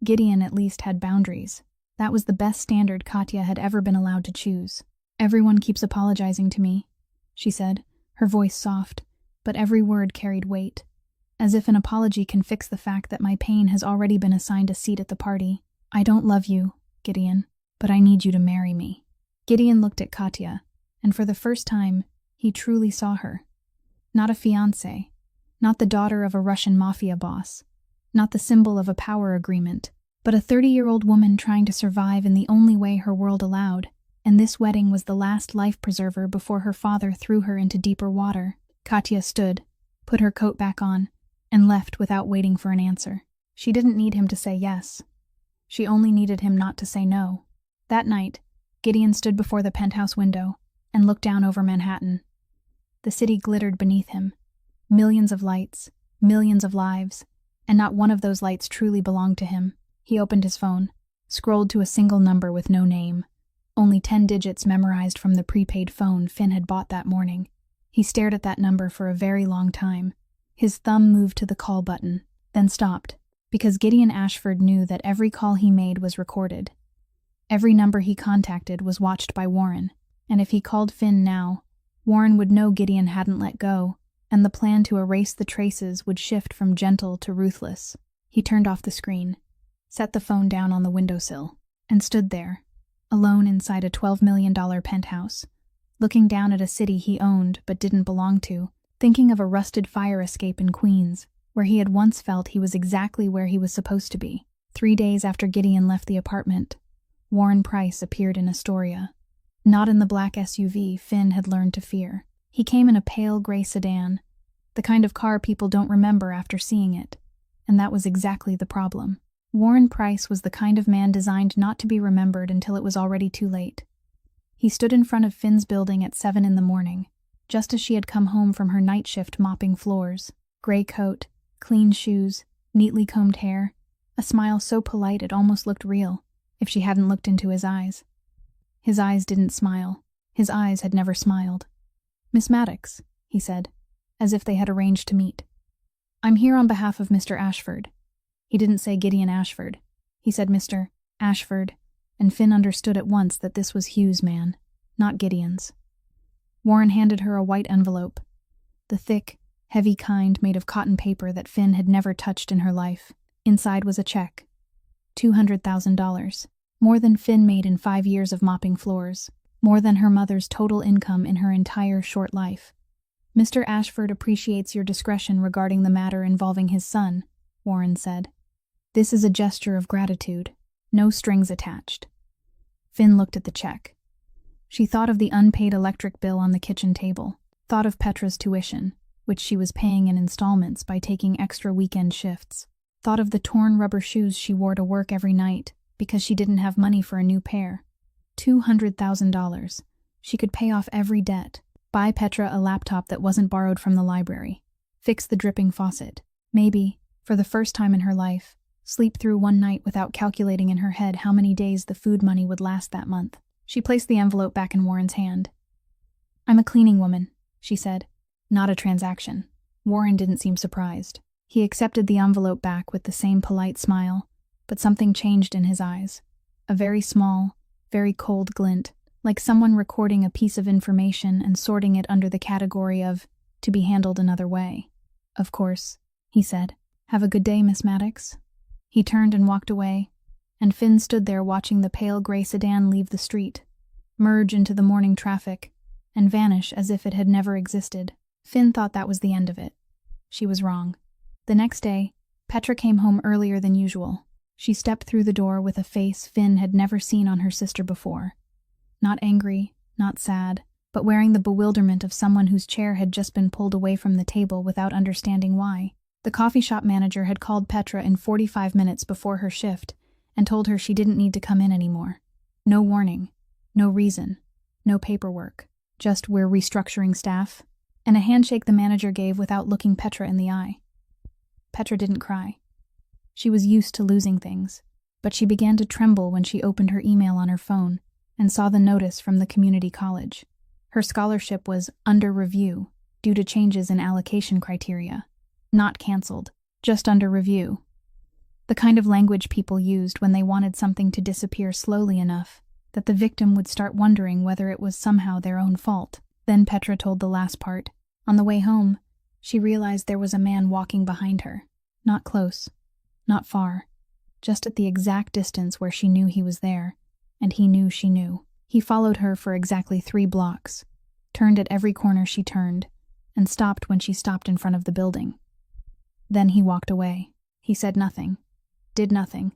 Gideon at least had boundaries. That was the best standard Katya had ever been allowed to choose. Everyone keeps apologizing to me, she said, her voice soft, but every word carried weight, as if an apology can fix the fact that my pain has already been assigned a seat at the party. I don't love you, Gideon, but I need you to marry me. Gideon looked at Katya, and for the first time, he truly saw her. Not a fiancée, not the daughter of a Russian mafia boss, not the symbol of a power agreement, but a 30-year-old woman trying to survive in the only way her world allowed, and this wedding was the last life preserver before her father threw her into deeper water. Katya stood, put her coat back on, and left without waiting for an answer. She didn't need him to say yes. She only needed him not to say no. That night, Gideon stood before the penthouse window and looked down over Manhattan. The city glittered beneath him. Millions of lights, millions of lives, and not one of those lights truly belonged to him. He opened his phone, scrolled to a single number with no name, only 10 digits memorized from the prepaid phone Finn had bought that morning. He stared at that number for a very long time. His thumb moved to the call button, then stopped, because Gideon Ashford knew that every call he made was recorded. Every number he contacted was watched by Warren, and if he called Finn now, Warren would know Gideon hadn't let go, and the plan to erase the traces would shift from gentle to ruthless. He turned off the screen, set the phone down on the windowsill, and stood there, alone inside a $12 million penthouse, looking down at a city he owned but didn't belong to, thinking of a rusted fire escape in Queens, where he had once felt he was exactly where he was supposed to be. 3 days after Gideon left the apartment, Warren Price appeared in Astoria. Not in the black SUV Finn had learned to fear. He came in a pale gray sedan, the kind of car people don't remember after seeing it, and that was exactly the problem. Warren Price was the kind of man designed not to be remembered until it was already too late. He stood in front of Finn's building at 7 in the morning, just as she had come home from her night shift mopping floors. Gray coat, clean shoes, neatly combed hair, a smile so polite it almost looked real, if she hadn't looked into his eyes. His eyes didn't smile. His eyes had never smiled. "Miss Maddox," he said, as if they had arranged to meet. "I'm here on behalf of Mr. Ashford." He didn't say Gideon Ashford. He said Mr. Ashford, and Finn understood at once that this was Hugh's man, not Gideon's. Warren handed her a white envelope, the thick, heavy kind made of cotton paper that Finn had never touched in her life. Inside was a check. $200,000. More than Finn made in 5 years of mopping floors. More than her mother's total income in her entire short life. "Mr. Ashford appreciates your discretion regarding the matter involving his son," Warren said. "This is a gesture of gratitude. No strings attached." Finn looked at the check. She thought of the unpaid electric bill on the kitchen table, thought of Petra's tuition, which she was paying in installments by taking extra weekend shifts, thought of the torn rubber shoes she wore to work every night because she didn't have money for a new pair. $200,000. She could pay off every debt, buy Petra a laptop that wasn't borrowed from the library, fix the dripping faucet, maybe, for the first time in her life, sleep through one night without calculating in her head how many days the food money would last that month. She placed the envelope back in Warren's hand. "I'm a cleaning woman," she said. "Not a transaction." Warren didn't seem surprised. He accepted the envelope back with the same polite smile, but something changed in his eyes. A very small, very cold glint, like someone recording a piece of information and sorting it under the category of "to be handled another way." "Of course," he said. "Have a good day, Miss Maddox." He turned and walked away, and Finn stood there watching the pale gray sedan leave the street, merge into the morning traffic, and vanish as if it had never existed. Finn thought that was the end of it. She was wrong. The next day, Petra came home earlier than usual. She stepped through the door with a face Finn had never seen on her sister before. Not angry, not sad, but wearing the bewilderment of someone whose chair had just been pulled away from the table without understanding why. The coffee shop manager had called Petra in 45 minutes before her shift and told her she didn't need to come in anymore. No warning, no reason, no paperwork. Just "we're restructuring staff," and a handshake the manager gave without looking Petra in the eye. Petra didn't cry. She was used to losing things, but she began to tremble when she opened her email on her phone and saw the notice from the community college. Her scholarship was under review due to changes in allocation criteria. Not canceled, just under review. The kind of language people used when they wanted something to disappear slowly enough that the victim would start wondering whether it was somehow their own fault. Then Petra told the last part. On the way home, she realized there was a man walking behind her. Not close, not far, just at the exact distance where she knew he was there, and he knew she knew. He followed her for exactly 3 blocks, turned at every corner she turned, and stopped when she stopped in front of the building. Then he walked away. He said nothing, did nothing,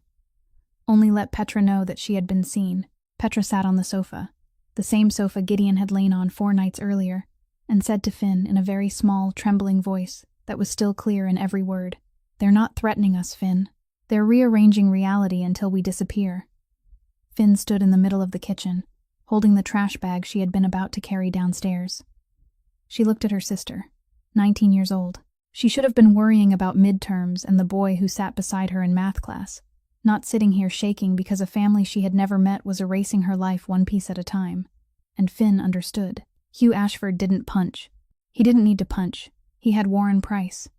only let Petra know that she had been seen. Petra sat on the sofa, the same sofa Gideon had lain on 4 nights earlier, and said to Finn in a very small, trembling voice that was still clear in every word, "They're not threatening us, Finn. They're rearranging reality until we disappear." Finn stood in the middle of the kitchen, holding the trash bag she had been about to carry downstairs. She looked at her sister, 19 years old. She should have been worrying about midterms and the boy who sat beside her in math class, not sitting here shaking because a family she had never met was erasing her life one piece at a time. And Finn understood. Hugh Ashford didn't punch. He didn't need to punch. He had Warren Price.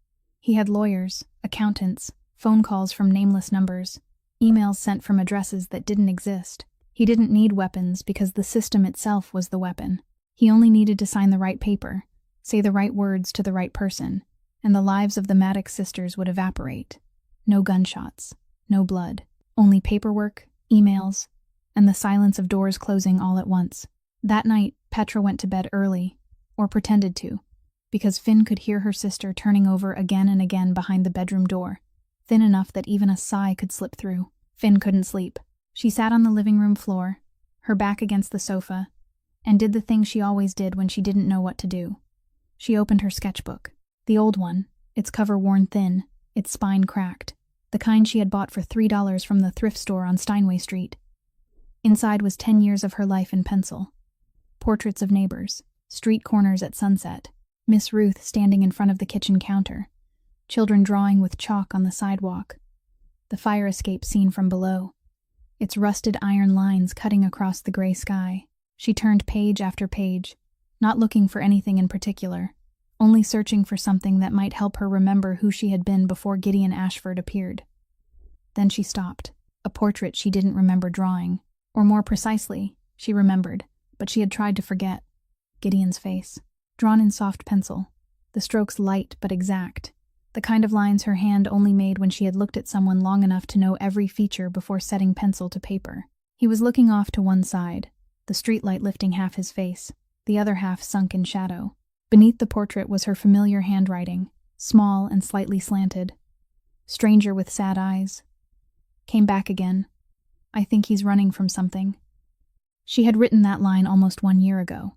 He had lawyers, accountants, phone calls from nameless numbers, emails sent from addresses that didn't exist. He didn't need weapons because the system itself was the weapon. He only needed to sign the right paper, say the right words to the right person, and the lives of the Maddox sisters would evaporate. No gunshots, no blood, only paperwork, emails, and the silence of doors closing all at once. That night, Petra went to bed early, or pretended to, because Finn could hear her sister turning over again and again behind the bedroom door, thin enough that even a sigh could slip through. Finn couldn't sleep. She sat on the living room floor, her back against the sofa, and did the thing she always did when she didn't know what to do. She opened her sketchbook. The old one, its cover worn thin, its spine cracked, the kind she had bought for $3 from the thrift store on Steinway Street. Inside was 10 years of her life in pencil. Portraits of neighbors, street corners at sunset, Miss Ruth standing in front of the kitchen counter, children drawing with chalk on the sidewalk, the fire escape seen from below, its rusted iron lines cutting across the gray sky. She turned page after page, not looking for anything in particular, only searching for something that might help her remember who she had been before Gideon Ashford appeared. Then she stopped. A portrait she didn't remember drawing, or more precisely, she remembered, but she had tried to forget. Gideon's face, drawn in soft pencil, the strokes light but exact, the kind of lines her hand only made when she had looked at someone long enough to know every feature before setting pencil to paper. He was looking off to one side, the streetlight lifting half his face, the other half sunk in shadow. Beneath the portrait was her familiar handwriting, small and slightly slanted. "Stranger with sad eyes. Came back again. I think he's running from something." She had written that line almost 1 year ago.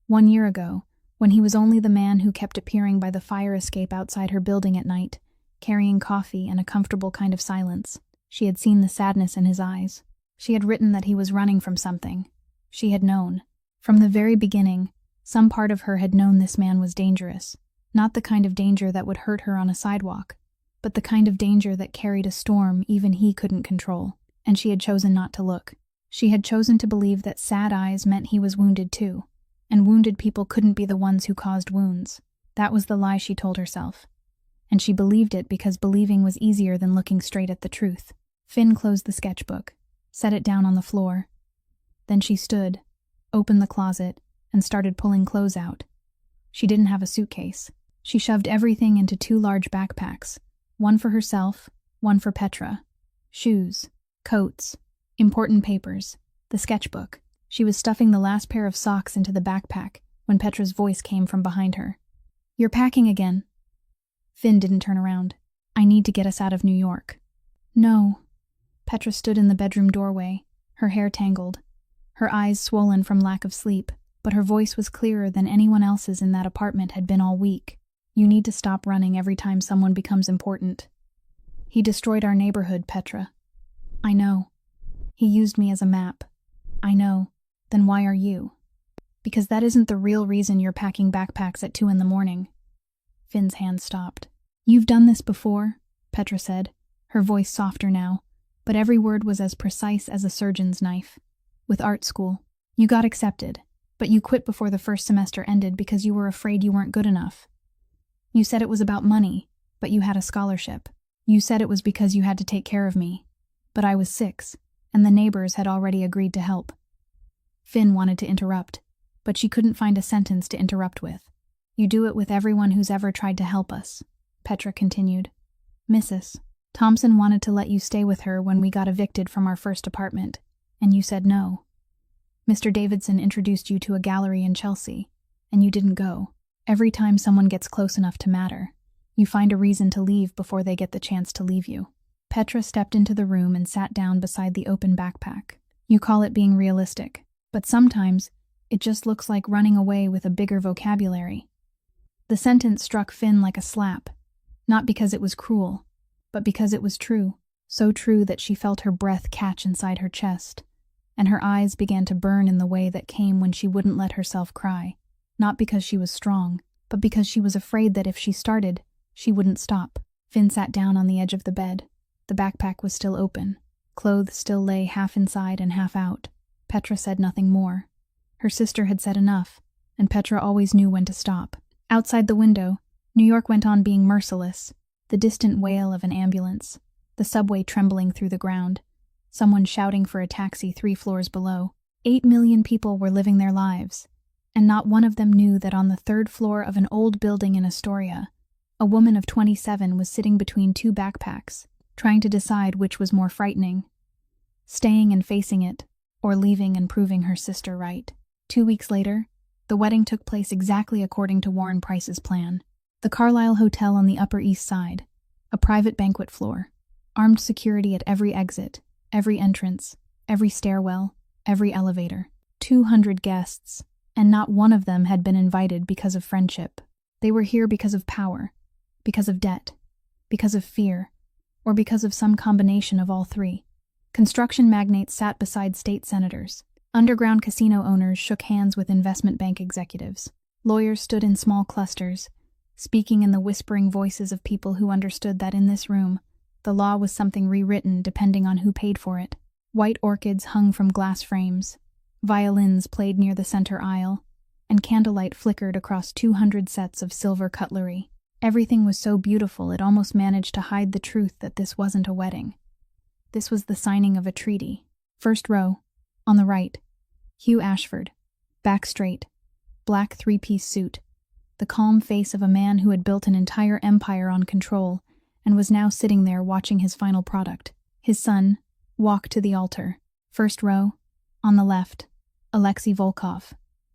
1 year ago, when he was only the man who kept appearing by the fire escape outside her building at night, carrying coffee and a comfortable kind of silence. She had seen the sadness in his eyes. She had written that he was running from something. She had known. From the very beginning, some part of her had known this man was dangerous, not the kind of danger that would hurt her on a sidewalk, but the kind of danger that carried a storm even he couldn't control, and she had chosen not to look. She had chosen to believe that sad eyes meant he was wounded too, and wounded people couldn't be the ones who caused wounds. That was the lie she told herself. And she believed it because believing was easier than looking straight at the truth. Finn closed the sketchbook, set it down on the floor. Then she stood, opened the closet, and started pulling clothes out. She didn't have a suitcase. She shoved everything into 2 large backpacks, one for herself, one for Petra. Shoes, coats, important papers, the sketchbook. She was stuffing the last pair of socks into the backpack when Petra's voice came from behind her. "You're packing again." Finn didn't turn around. "I need to get us out of New York." "No." Petra stood in the bedroom doorway, her hair tangled, her eyes swollen from lack of sleep, but her voice was clearer than anyone else's in that apartment had been all week. "You need to stop running every time someone becomes important. He destroyed our neighborhood, Petra." "I know. He used me as a map." "I know. Then why are you?" "Because that isn't the real reason you're packing backpacks at 2 a.m. Finn's hand stopped. "You've done this before," Petra said, her voice softer now, but every word was as precise as a surgeon's knife. "With art school. You got accepted, but you quit before the first semester ended because you were afraid you weren't good enough. You said it was about money, but you had a scholarship. You said it was because you had to take care of me, but I was 6, and the neighbors had already agreed to help." Finn wanted to interrupt, but she couldn't find a sentence to interrupt with. "You do it with everyone who's ever tried to help us," Petra continued. "Mrs. Thompson wanted to let you stay with her when we got evicted from our first apartment, and you said no. Mr. Davidson introduced you to a gallery in Chelsea, and you didn't go. Every time someone gets close enough to matter, you find a reason to leave before they get the chance to leave you." Petra stepped into the room and sat down beside the open backpack. "You call it being realistic, but sometimes it just looks like running away with a bigger vocabulary." The sentence struck Finn like a slap, not because it was cruel, but because it was true, so true that she felt her breath catch inside her chest, and her eyes began to burn in the way that came when she wouldn't let herself cry, not because she was strong, but because she was afraid that if she started, she wouldn't stop. Finn sat down on the edge of the bed. The backpack was still open. Clothes still lay half inside and half out. Petra said nothing more. Her sister had said enough, and Petra always knew when to stop. Outside the window, New York went on being merciless. The distant wail of an ambulance, the subway trembling through the ground, someone shouting for a taxi 3 floors below. 8 million people were living their lives, and not one of them knew that on the 3rd floor of an old building in Astoria, a woman of 27 was sitting between 2 backpacks, trying to decide which was more frightening, staying and facing it, or leaving and proving her sister right. 2 weeks later, the wedding took place exactly according to Warren Price's plan. The Carlisle Hotel on the Upper East Side, a private banquet floor, armed security at every exit, every entrance, every stairwell, every elevator. 200 guests, and not one of them had been invited because of friendship. They were here because of power, because of debt, because of fear, or because of some combination of all 3. Construction magnates sat beside state senators. Underground casino owners shook hands with investment bank executives. Lawyers stood in small clusters, speaking in the whispering voices of people who understood that in this room, the law was something rewritten depending on who paid for it. White orchids hung from glass frames, violins played near the center aisle, and candlelight flickered across 200 sets of silver cutlery. Everything was so beautiful it almost managed to hide the truth that this wasn't a wedding. This was the signing of a treaty. First row, on the right, Hugh Ashford, back straight, black 3-piece suit, the calm face of a man who had built an entire empire on control and was now sitting there watching his final product. His son walked to the altar. First row, on the left, Alexei Volkov,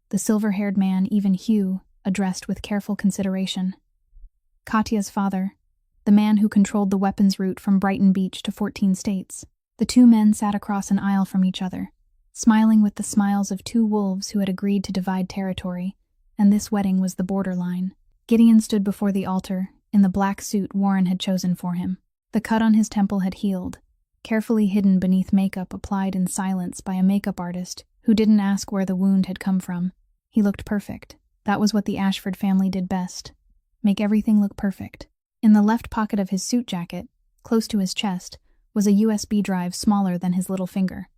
the silver-haired man even Hugh addressed with careful consideration. Katya's father, the man who controlled the weapons route from Brighton Beach to 14 states. The 2 men sat across an aisle from each other, smiling with the smiles of 2 wolves who had agreed to divide territory, and this wedding was the borderline. Gideon stood before the altar, in the black suit Warren had chosen for him. The cut on his temple had healed, carefully hidden beneath makeup applied in silence by a makeup artist who didn't ask where the wound had come from. He looked perfect. That was what the Ashford family did best. Make everything look perfect. In the left pocket of his suit jacket, close to his chest, was a USB drive smaller than his little finger.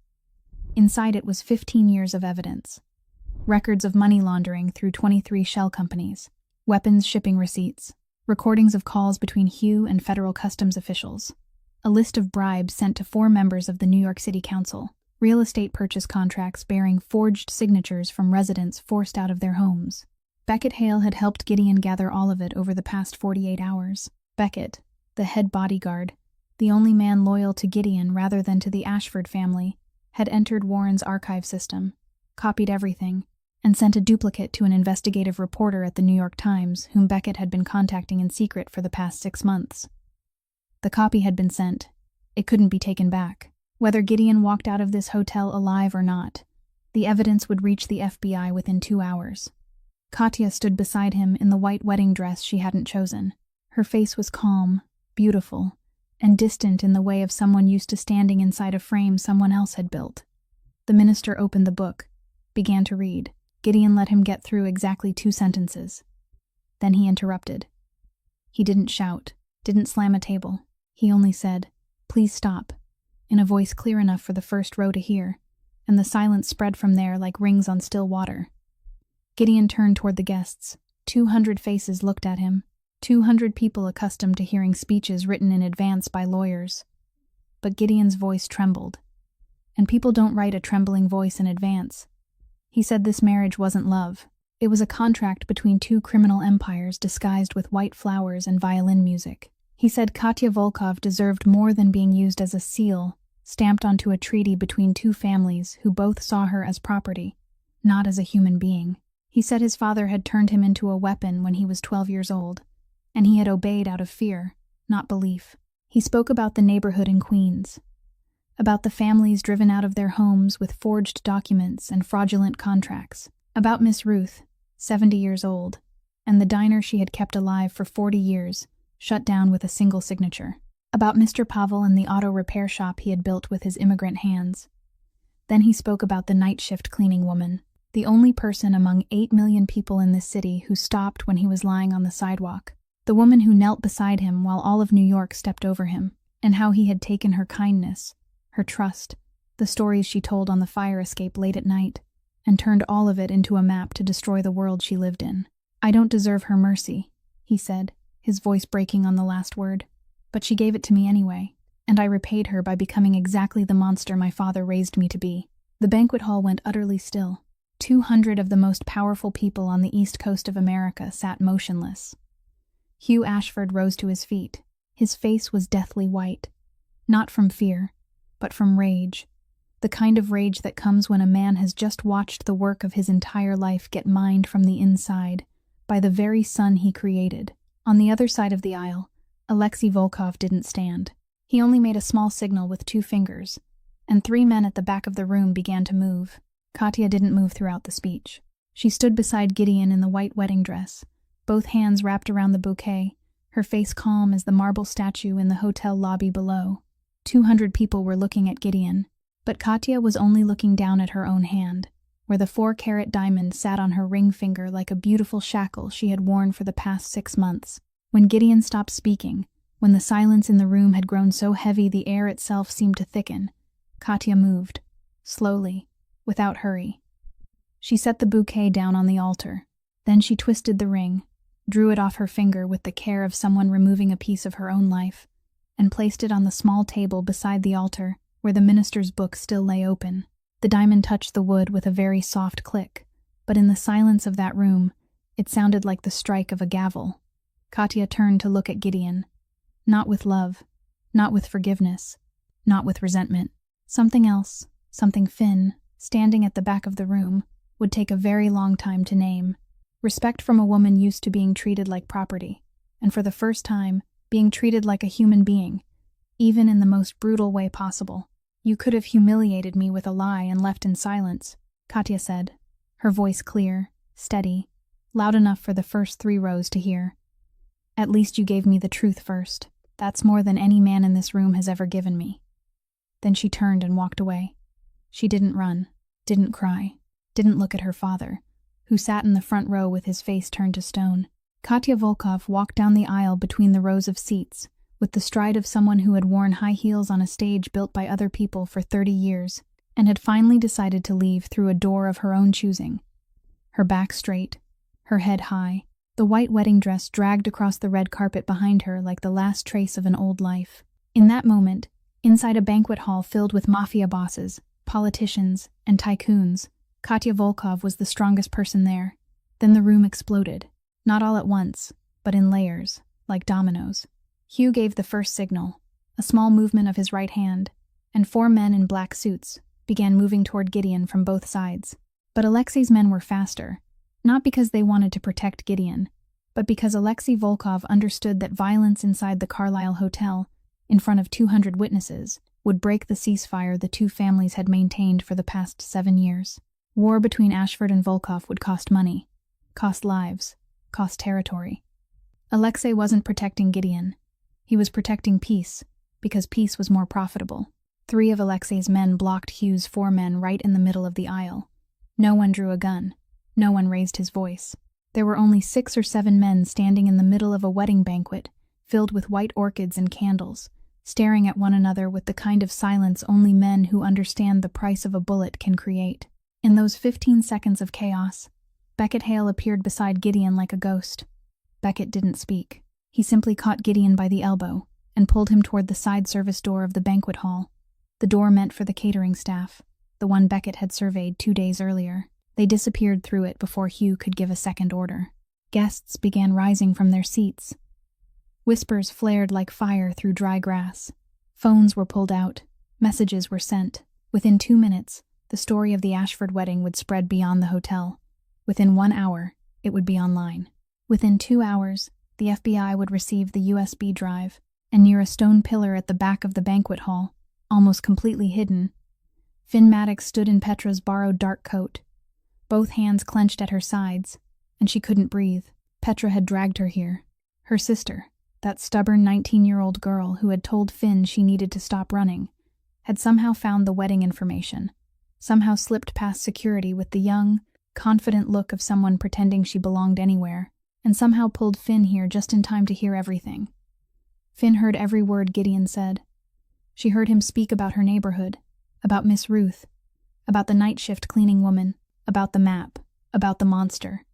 Inside it was 15 years of evidence. Records of money laundering through 23 shell companies, weapons shipping receipts, recordings of calls between Hugh and federal customs officials, a list of bribes sent to 4 members of the New York City Council, real estate purchase contracts bearing forged signatures from residents forced out of their homes. Beckett Hale had helped Gideon gather all of it over the past 48 hours. Beckett, the head bodyguard, the only man loyal to Gideon rather than to the Ashford family, had entered Warren's archive system, copied everything, and sent a duplicate to an investigative reporter at the New York Times whom Beckett had been contacting in secret for the past 6 months. The copy had been sent. It couldn't be taken back. Whether Gideon walked out of this hotel alive or not, the evidence would reach the FBI within 2 hours. Katya stood beside him in the white wedding dress she hadn't chosen. Her face was calm, beautiful, and distant in the way of someone used to standing inside a frame someone else had built. The minister opened the book, began to read. Gideon let him get through exactly 2 sentences. Then he interrupted. He didn't shout, didn't slam a table. He only said, "Please stop," in a voice clear enough for the first row to hear, and the silence spread from there like rings on still water. Gideon turned toward the guests. 200 faces looked at him, 200 people accustomed to hearing speeches written in advance by lawyers. But Gideon's voice trembled. And people don't write a trembling voice in advance. He said this marriage wasn't love. It was a contract between 2 criminal empires disguised with white flowers and violin music. He said Katya Volkov deserved more than being used as a seal, stamped onto a treaty between 2 families who both saw her as property, not as a human being. He said his father had turned him into a weapon when he was 12 years old, and he had obeyed out of fear, not belief. He spoke about the neighborhood in Queens, about the families driven out of their homes with forged documents and fraudulent contracts, about Miss Ruth, 70 years old, and the diner she had kept alive for 40 years, shut down with a single signature, about Mr. Pavel and the auto repair shop he had built with his immigrant hands. Then he spoke about the night shift cleaning woman, the only person among 8 million people in this city who stopped when he was lying on the sidewalk, the woman who knelt beside him while all of New York stepped over him, and how he had taken her kindness, her trust, the stories she told on the fire escape late at night, and turned all of it into a map to destroy the world she lived in. "I don't deserve her mercy," he said, his voice breaking on the last word, "but she gave it to me anyway, and I repaid her by becoming exactly the monster my father raised me to be." The banquet hall went utterly still. 200 of the most powerful people on the east coast of America sat motionless. Hugh Ashford rose to his feet. His face was deathly white, not from fear, but from rage, the kind of rage that comes when a man has just watched the work of his entire life get mined from the inside by the very son he created. On the other side of the aisle, Alexei Volkov didn't stand. He only made a small signal with 2 fingers, and 3 men at the back of the room began to move. Katya didn't move throughout the speech. She stood beside Gideon in the white wedding dress, both hands wrapped around the bouquet, her face calm as the marble statue in the hotel lobby below. 200 people were looking at Gideon, but Katya was only looking down at her own hand, where the 4-carat diamond sat on her ring finger like a beautiful shackle she had worn for the past 6 months. When Gideon stopped speaking, when the silence in the room had grown so heavy the air itself seemed to thicken, Katya moved, slowly, without hurry. She set the bouquet down on the altar. Then she twisted the ring, drew it off her finger with the care of someone removing a piece of her own life, and placed it on the small table beside the altar where the minister's book still lay open. The diamond touched the wood with a very soft click, but in the silence of that room, it sounded like the strike of a gavel. Katya turned to look at Gideon, not with love, not with forgiveness, not with resentment. Something else, something thin, standing at the back of the room, would take a very long time to name. Respect from a woman used to being treated like property, and for the first time, being treated like a human being, even in the most brutal way possible. "You could have humiliated me with a lie and left in silence," Katya said, her voice clear, steady, loud enough for the first 3 rows to hear. "At least you gave me the truth first. That's more than any man in this room has ever given me." Then she turned and walked away. She didn't run, didn't cry, didn't look at her father, who sat in the front row with his face turned to stone. Katya Volkov walked down the aisle between the rows of seats, with the stride of someone who had worn high heels on a stage built by other people for 30 years, and had finally decided to leave through a door of her own choosing. Her back straight, her head high, the white wedding dress dragged across the red carpet behind her like the last trace of an old life. In that moment, inside a banquet hall filled with mafia bosses, politicians, and tycoons, Katya Volkov was the strongest person there. Then the room exploded. Not all at once, but in layers, like dominoes. Hugh gave the first signal, a small movement of his right hand, and 4 men in black suits began moving toward Gideon from both sides. But Alexei's men were faster, not because they wanted to protect Gideon, but because Alexei Volkov understood that violence inside the Carlisle Hotel, in front of 200 witnesses, would break the ceasefire the two families had maintained for the past 7 years. War between Ashford and Volkov would cost money, cost lives, cost territory. Alexei wasn't protecting Gideon. He was protecting peace, because peace was more profitable. 3 of Alexei's men blocked Hugh's 4 men right in the middle of the aisle. No one drew a gun. No one raised his voice. There were only 6 or 7 men standing in the middle of a wedding banquet, filled with white orchids and candles, staring at one another with the kind of silence only men who understand the price of a bullet can create. In those 15 seconds of chaos, Beckett Hale appeared beside Gideon like a ghost. Beckett didn't speak. He simply caught Gideon by the elbow and pulled him toward the side service door of the banquet hall, the door meant for the catering staff, the one Beckett had surveyed 2 days earlier. They disappeared through it before Hugh could give a second order. Guests began rising from their seats. Whispers flared like fire through dry grass. Phones were pulled out. Messages were sent. Within 2 minutes, the story of the Ashford wedding would spread beyond the hotel. Within 1 hour, it would be online. Within 2 hours, the FBI would receive the USB drive, and near a stone pillar at the back of the banquet hall, almost completely hidden, Finn Maddox stood in Petra's borrowed dark coat. Both hands clenched at her sides, and she couldn't breathe. Petra had dragged her here. Her sister, that stubborn 19-year-old girl who had told Finn she needed to stop running, had somehow found the wedding information, somehow slipped past security with the young, confident look of someone pretending she belonged anywhere, and somehow pulled Finn here just in time to hear everything. Finn heard every word Gideon said. She heard him speak about her neighborhood, about Miss Ruth, about the night shift cleaning woman, about the map, about the monster.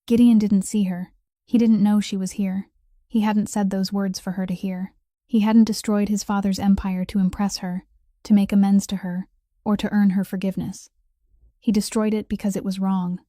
Gideon didn't see her. He didn't know she was here. He hadn't said those words for her to hear. He hadn't destroyed his father's empire to impress her, to make amends to her, or to earn her forgiveness. He destroyed it because it was wrong.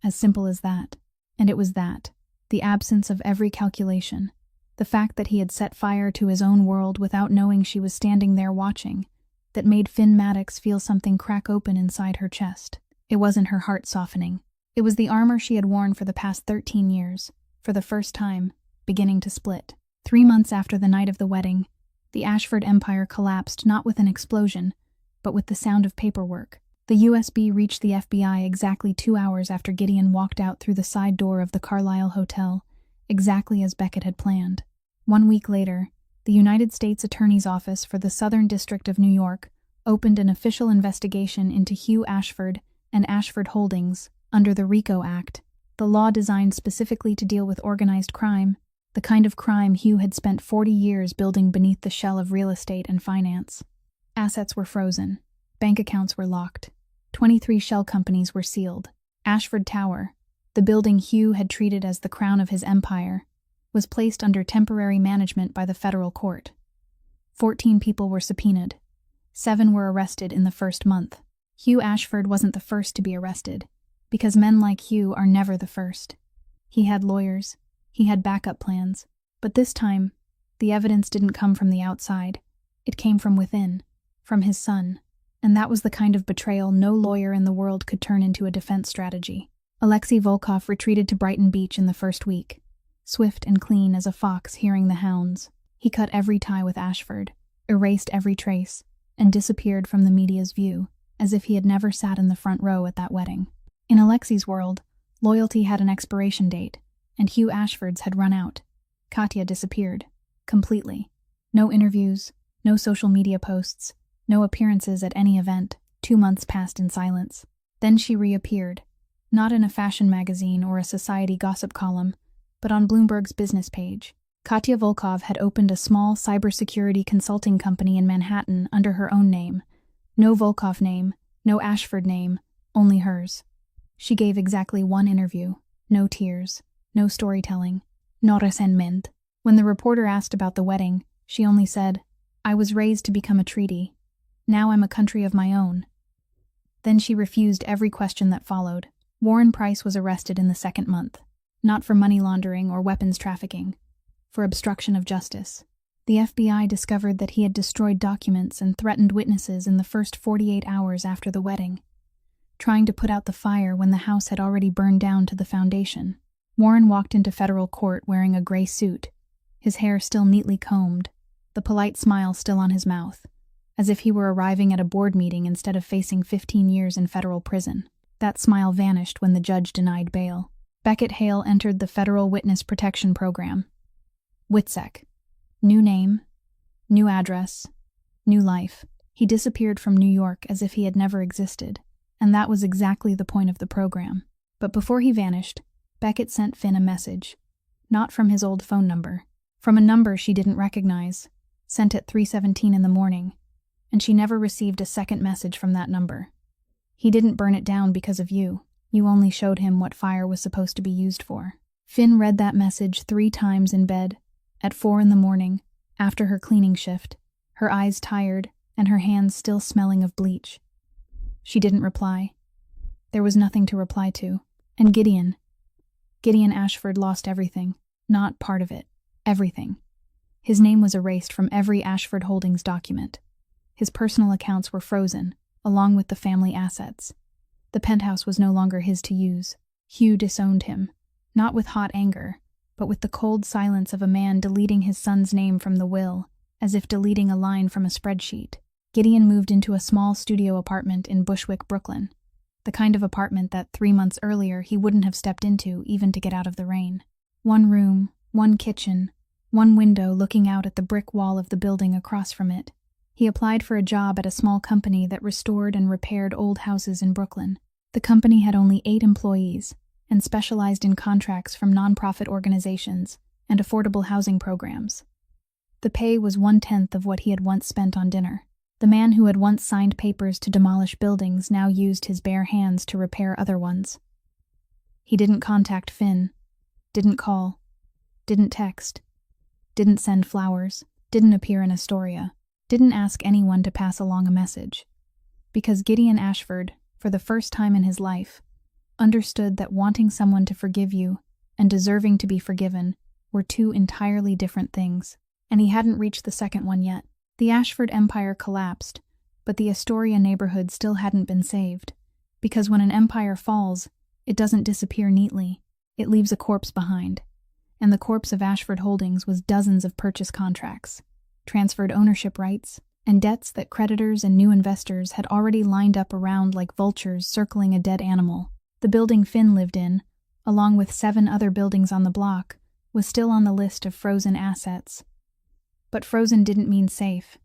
As simple as that. And it was that, the absence of every calculation, the fact that he had set fire to his own world without knowing she was standing there watching, that made Finn Maddox feel something crack open inside her chest. It wasn't her heart softening. It was the armor she had worn for the past 13 years, for the first time, beginning to split. 3 months after the night of the wedding, the Ashford empire collapsed not with an explosion, but with the sound of paperwork. The USB reached the FBI exactly 2 hours after Gideon walked out through the side door of the Carlisle Hotel, exactly as Beckett had planned. 1 week later, the United States Attorney's Office for the Southern District of New York opened an official investigation into Hugh Ashford and Ashford Holdings under the RICO Act, the law designed specifically to deal with organized crime, the kind of crime Hugh had spent 40 years building beneath the shell of real estate and finance. Assets were frozen. Bank accounts were locked. 23 shell companies were sealed. Ashford Tower, the building Hugh had treated as the crown of his empire, was placed under temporary management by the federal court. 14 people were subpoenaed. 7 were arrested in the first month. Hugh Ashford wasn't the first to be arrested, because men like Hugh are never the first. He had lawyers, he had backup plans, but this time, the evidence didn't come from the outside. It came from within, from his son, and that was the kind of betrayal no lawyer in the world could turn into a defense strategy. Alexei Volkov retreated to Brighton Beach in the first week, swift and clean as a fox hearing the hounds. He cut every tie with Ashford, erased every trace, and disappeared from the media's view, as if he had never sat in the front row at that wedding. In Alexei's world, loyalty had an expiration date, and Hugh Ashford's had run out. Katya disappeared. Completely. No interviews, no social media posts, no appearances at any event. 2 months passed in silence. Then she reappeared. Not in a fashion magazine or a society gossip column, but on Bloomberg's business page. Katya Volkov had opened a small cybersecurity consulting company in Manhattan under her own name. No Volkov name, no Ashford name, only hers. She gave exactly one interview. No tears, no storytelling, no resentment. When the reporter asked about the wedding, she only said, "I was raised to become a treaty. Now I'm a country of my own." Then she refused every question that followed. Warren Price was arrested in the second month, not for money laundering or weapons trafficking, for obstruction of justice. The FBI discovered that he had destroyed documents and threatened witnesses in the first 48 hours after the wedding, trying to put out the fire when the house had already burned down to the foundation. Warren walked into federal court wearing a gray suit, his hair still neatly combed, the polite smile still on his mouth, as if he were arriving at a board meeting instead of facing 15 years in federal prison. That smile vanished when the judge denied bail. Beckett Hale entered the Federal Witness Protection Program. WITSEC. New name, new address, new life. He disappeared from New York as if he had never existed, and that was exactly the point of the program. But before he vanished, Beckett sent Finn a message, not from his old phone number, from a number she didn't recognize, sent at 3:17 in the morning, and she never received a second message from that number. He didn't burn it down because of you. You only showed him what fire was supposed to be used for. Finn read that message 3 times in bed, at 4 in the morning, after her cleaning shift, her eyes tired and her hands still smelling of bleach. She didn't reply. There was nothing to reply to. And Gideon Ashford lost everything. Not part of it. Everything. His name was erased from every Ashford Holdings document. His personal accounts were frozen, along with the family assets. The penthouse was no longer his to use. Hugh disowned him, not with hot anger, but with the cold silence of a man deleting his son's name from the will, as if deleting a line from a spreadsheet. Gideon moved into a small studio apartment in Bushwick, Brooklyn, the kind of apartment that 3 months earlier he wouldn't have stepped into even to get out of the rain. 1 room, 1 kitchen, 1 window looking out at the brick wall of the building across from it. He applied for a job at a small company that restored and repaired old houses in Brooklyn. The company had only 8 employees and specialized in contracts from nonprofit organizations and affordable housing programs. The pay was 1/10 of what he had once spent on dinner. The man who had once signed papers to demolish buildings now used his bare hands to repair other ones. He didn't contact Finn, didn't call, didn't text, didn't send flowers, didn't appear in Astoria, didn't ask anyone to pass along a message. Because Gideon Ashford, for the first time in his life, understood that wanting someone to forgive you and deserving to be forgiven were 2 entirely different things, and he hadn't reached the second one yet. The Ashford empire collapsed, but the Astoria neighborhood still hadn't been saved, because when an empire falls, it doesn't disappear neatly, it leaves a corpse behind, and the corpse of Ashford Holdings was dozens of purchase contracts, transferred ownership rights, and debts that creditors and new investors had already lined up around like vultures circling a dead animal. The building Finn lived in, along with 7 other buildings on the block, was still on the list of frozen assets. But frozen didn't mean safe.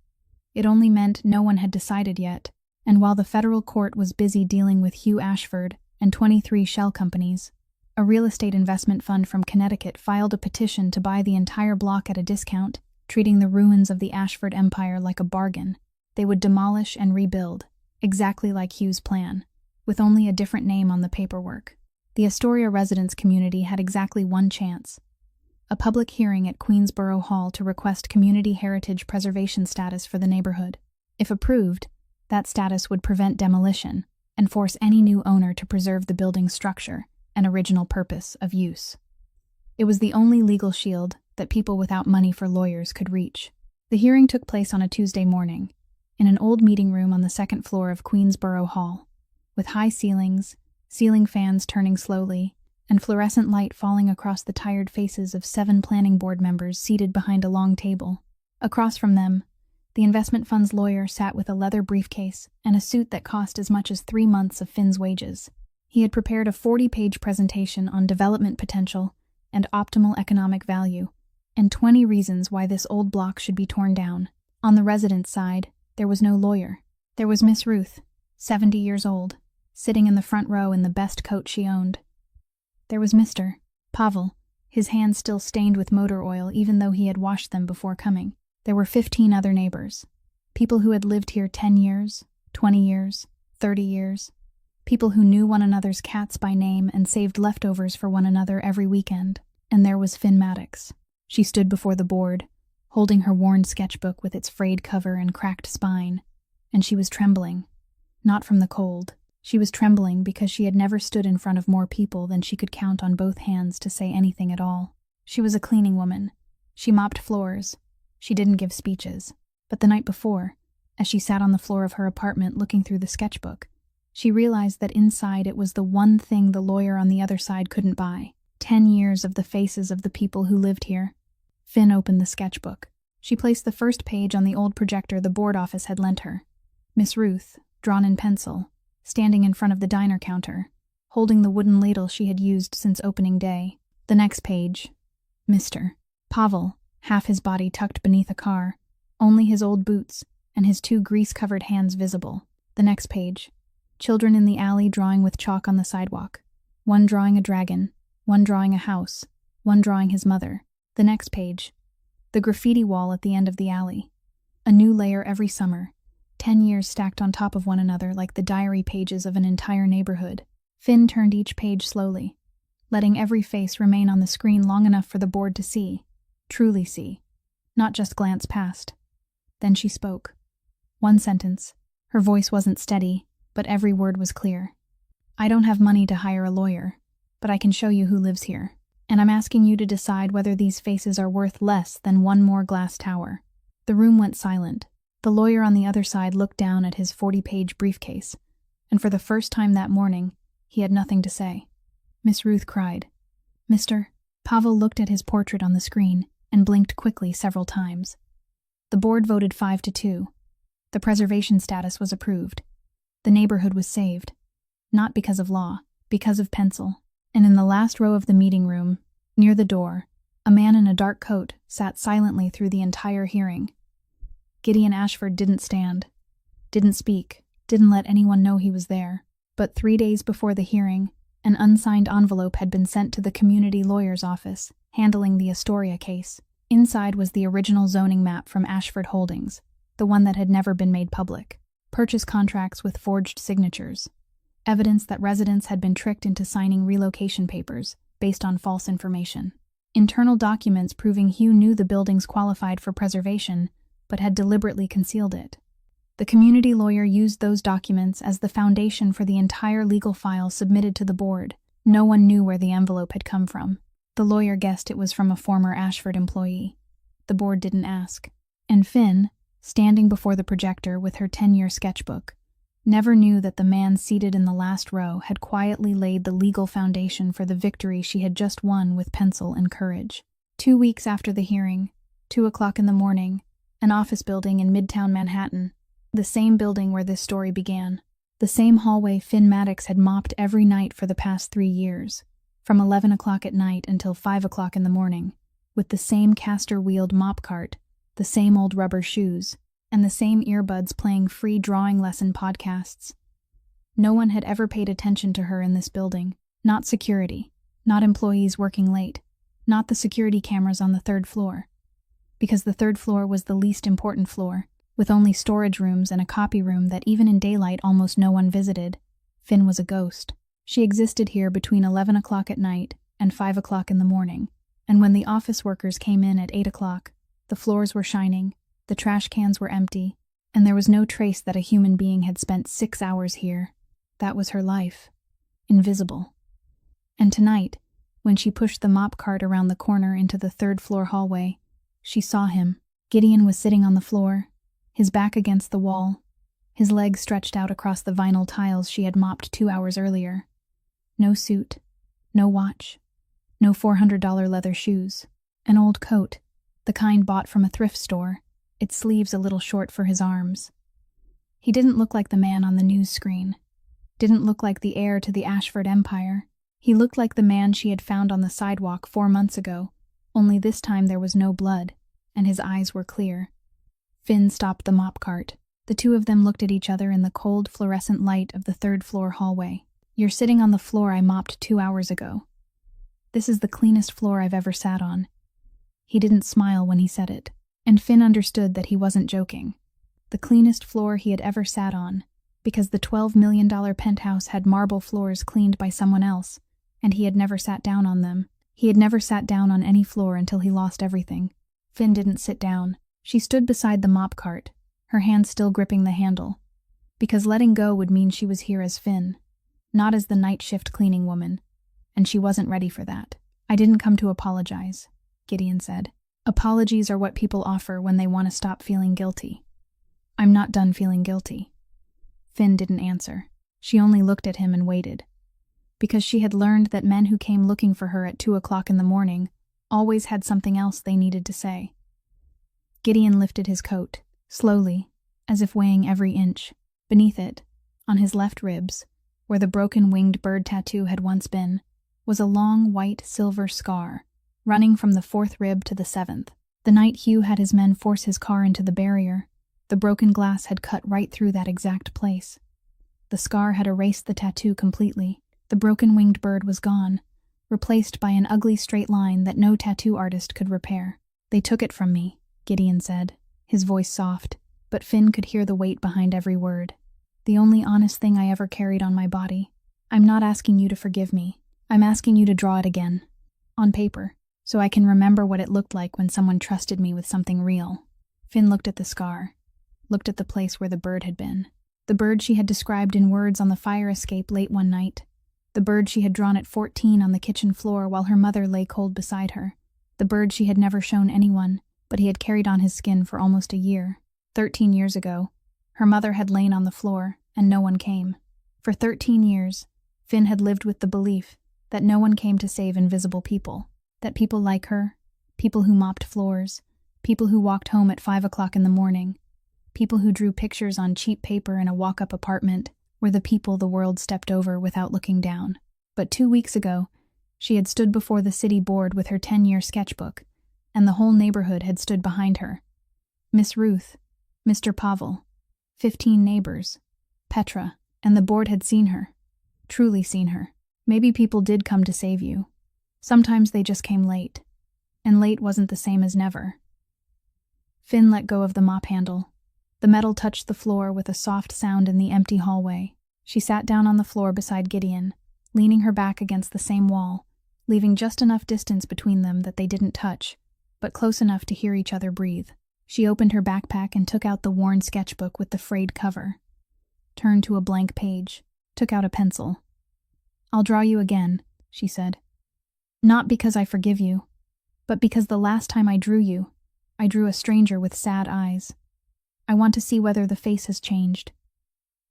It only meant no one had decided yet, and while the federal court was busy dealing with Hugh Ashford and 23 shell companies, a real estate investment fund from Connecticut filed a petition to buy the entire block at a discount, treating the ruins of the Ashford Empire like a bargain. They would demolish and rebuild, exactly like Hugh's plan, with only a different name on the paperwork. The Astoria residents community had exactly 1 chance: a public hearing at Queensborough Hall to request community heritage preservation status for the neighborhood. If approved, that status would prevent demolition and force any new owner to preserve the building's structure and original purpose of use. It was the only legal shield that people without money for lawyers could reach. The hearing took place on a Tuesday morning, in an old meeting room on the 2nd floor of Queensborough Hall, with high ceilings, ceiling fans turning slowly, and fluorescent light falling across the tired faces of 7 planning board members seated behind a long table. Across from them, the investment fund's lawyer sat with a leather briefcase and a suit that cost as much as 3 months of Finn's wages. He had prepared a 40-page presentation on development potential and optimal economic value, and 20 reasons why this old block should be torn down. On the residents' side, there was no lawyer. There was Miss Ruth, 70 years old, sitting in the front row in the best coat she owned. There was Mr. Pavel, his hands still stained with motor oil even though he had washed them before coming. There were 15 other neighbors. People who had lived here 10 years, 20 years, 30 years. People who knew one another's cats by name and saved leftovers for one another every weekend. And there was Finn Maddox. She stood before the board, holding her worn sketchbook with its frayed cover and cracked spine, and she was trembling. Not from the cold. She was trembling because she had never stood in front of more people than she could count on both hands to say anything at all. She was a cleaning woman. She mopped floors. She didn't give speeches. But the night before, as she sat on the floor of her apartment looking through the sketchbook, she realized that inside it was the one thing the lawyer on the other side couldn't buy. 10 years of the faces of the people who lived here. Finn opened the sketchbook. She placed the first page on the old projector the board office had lent her. Miss Ruth, drawn in pencil, standing in front of the diner counter, holding the wooden ladle she had used since opening day. The next page, Mr. Pavel, half his body tucked beneath a car, only his old boots and his 2 grease-covered hands visible. The next page, children in the alley drawing with chalk on the sidewalk. One drawing a dragon, one drawing a house, one drawing his mother. The next page, the graffiti wall at the end of the alley. A new layer every summer, 10 years stacked on top of one another like the diary pages of an entire neighborhood. Finn turned each page slowly, letting every face remain on the screen long enough for the board to see, truly see, not just glance past. Then she spoke. One sentence. Her voice wasn't steady, but every word was clear. I don't have money to hire a lawyer, but I can show you who lives here. And I'm asking you to decide whether these faces are worth less than one more glass tower. The room went silent. The lawyer on the other side looked down at his 40-page briefcase, and for the first time that morning, he had nothing to say. Miss Ruth cried. Mr. Pavel looked at his portrait on the screen and blinked quickly several times. The board voted 5-2. The preservation status was approved. The neighborhood was saved. Not because of law, because of pencil. And in the last row of the meeting room, near the door, a man in a dark coat sat silently through the entire hearing. Gideon Ashford didn't stand, didn't speak, didn't let anyone know he was there. But 3 days before the hearing, an unsigned envelope had been sent to the community lawyer's office, handling the Astoria case. Inside was the original zoning map from Ashford Holdings, the one that had never been made public. Purchase contracts with forged signatures. Evidence that residents had been tricked into signing relocation papers based on false information. Internal documents proving Hugh knew the buildings qualified for preservation, but had deliberately concealed it. The community lawyer used those documents as the foundation for the entire legal file submitted to the board. No one knew where the envelope had come from. The lawyer guessed it was from a former Ashford employee. The board didn't ask. And Finn, standing before the projector with her 10-year sketchbook, never knew that the man seated in the last row had quietly laid the legal foundation for the victory she had just won with pencil and courage. 2 weeks after the hearing, 2 o'clock in the morning, an office building in Midtown Manhattan, the same building where this story began, the same hallway Finn Maddox had mopped every night for the past 3 years, from 11 o'clock at night until 5 o'clock in the morning, with the same caster-wheeled mop cart, the same old rubber shoes, and the same earbuds playing free drawing lesson podcasts. No one had ever paid attention to her in this building. Not security, not employees working late, not the security cameras on the 3rd floor. Because the 3rd floor was the least important floor, with only storage rooms and a copy room that even in daylight almost no one visited. Finn was a ghost. She existed here between 11 o'clock at night and 5 o'clock in the morning, and when the office workers came in at 8 o'clock, the floors were shining, the trash cans were empty, and there was no trace that a human being had spent 6 hours here. That was her life. Invisible. And tonight, when she pushed the mop cart around the corner into the 3rd floor hallway, she saw him. Gideon was sitting on the floor, his back against the wall, his legs stretched out across the vinyl tiles she had mopped 2 hours earlier. No suit, no watch, no $400 leather shoes, an old coat, the kind bought from a thrift store, its sleeves a little short for his arms. He didn't look like the man on the news screen, didn't look like the heir to the Ashford Empire. He looked like the man she had found on the sidewalk 4 months ago, only this time there was no blood, and his eyes were clear. Finn stopped the mop cart. The two of them looked at each other in the cold fluorescent light of the 3rd floor hallway. You're sitting on the floor I mopped 2 hours ago. "This is the cleanest floor I've ever sat on." He didn't smile when he said it, and Finn understood that he wasn't joking. The cleanest floor he had ever sat on, because the $12 million penthouse had marble floors cleaned by someone else, and he had never sat down on them. He had never sat down on any floor until he lost everything. Finn didn't sit down. She stood beside the mop cart, her hand still gripping the handle, because letting go would mean she was here as Finn, not as the night shift cleaning woman, and she wasn't ready for that. "I didn't come to apologize," Gideon said. "Apologies are what people offer when they want to stop feeling guilty. I'm not done feeling guilty." Finn didn't answer. She only looked at him and waited, because she had learned that men who came looking for her at 2 o'clock in the morning always had something else they needed to say. Gideon lifted his coat, slowly, as if weighing every inch. Beneath it, on his left ribs, where the broken winged bird tattoo had once been, was a long white silver scar, running from the 4th rib to the 7th. The night Hugh had his men force his car into the barrier, the broken glass had cut right through that exact place. The scar had erased the tattoo completely. The broken winged bird was gone, replaced by an ugly straight line that no tattoo artist could repair. "They took it from me," Gideon said, his voice soft, but Finn could hear the weight behind every word. "The only honest thing I ever carried on my body. I'm not asking you to forgive me. I'm asking you to draw it again, on paper, so I can remember what it looked like when someone trusted me with something real." Finn looked at the scar, looked at the place where the bird had been. The bird she had described in words on the fire escape late one night. The bird she had drawn at 14 on the kitchen floor while her mother lay cold beside her. The bird she had never shown anyone, but he had carried on his skin for almost a year. 13 years ago, her mother had lain on the floor, and no one came. For 13 years, Finn had lived with the belief that no one came to save invisible people, that people like her, people who mopped floors, people who walked home at 5 o'clock in the morning, people who drew pictures on cheap paper in a walk-up apartment, were the people the world stepped over without looking down. But 2 weeks ago, she had stood before the city board with her 10-year sketchbook, and the whole neighborhood had stood behind her. Miss Ruth, Mr. Pavel, 15 neighbors, Petra, and the board had seen her, truly seen her. Maybe people did come to save you. Sometimes they just came late, and late wasn't the same as never. Finn let go of the mop handle. The metal touched the floor with a soft sound in the empty hallway. She sat down on the floor beside Gideon, leaning her back against the same wall, leaving just enough distance between them that they didn't touch, but close enough to hear each other breathe. She opened her backpack and took out the worn sketchbook with the frayed cover, turned to a blank page, took out a pencil. "I'll draw you again," she said. "Not because I forgive you, but because the last time I drew you, I drew a stranger with sad eyes. I want to see whether the face has changed."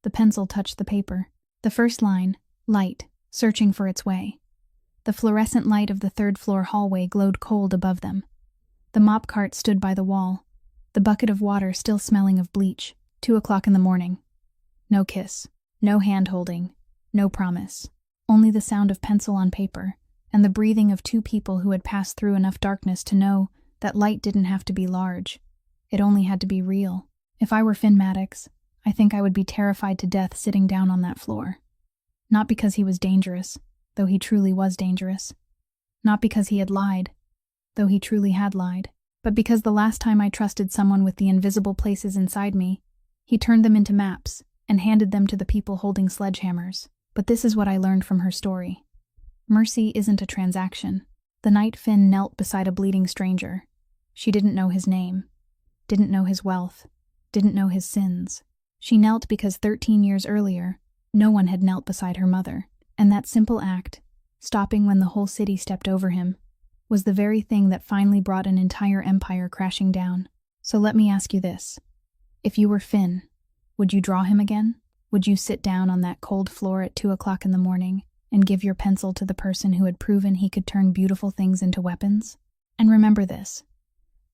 The pencil touched the paper. The first line, light, searching for its way. The fluorescent light of the 3rd-floor hallway glowed cold above them. The mop cart stood by the wall, the bucket of water still smelling of bleach. 2 o'clock in the morning. No kiss, no hand-holding, no promise. Only the sound of pencil on paper, and the breathing of 2 people who had passed through enough darkness to know that light didn't have to be large. It only had to be real. If I were Finn Maddox, I think I would be terrified to death sitting down on that floor. Not because he was dangerous, though he truly was dangerous. Not because he had lied, though he truly had lied. But because the last time I trusted someone with the invisible places inside me, he turned them into maps and handed them to the people holding sledgehammers. But this is what I learned from her story. Mercy isn't a transaction. The night Finn knelt beside a bleeding stranger, she didn't know his name, didn't know his wealth, didn't know his sins. She knelt because 13 years earlier, no one had knelt beside her mother, and that simple act, stopping when the whole city stepped over him, was the very thing that finally brought an entire empire crashing down. So let me ask you this. If you were Finn, would you draw him again? Would you sit down on that cold floor at 2 o'clock in the morning and give your pencil to the person who had proven he could turn beautiful things into weapons? And remember this.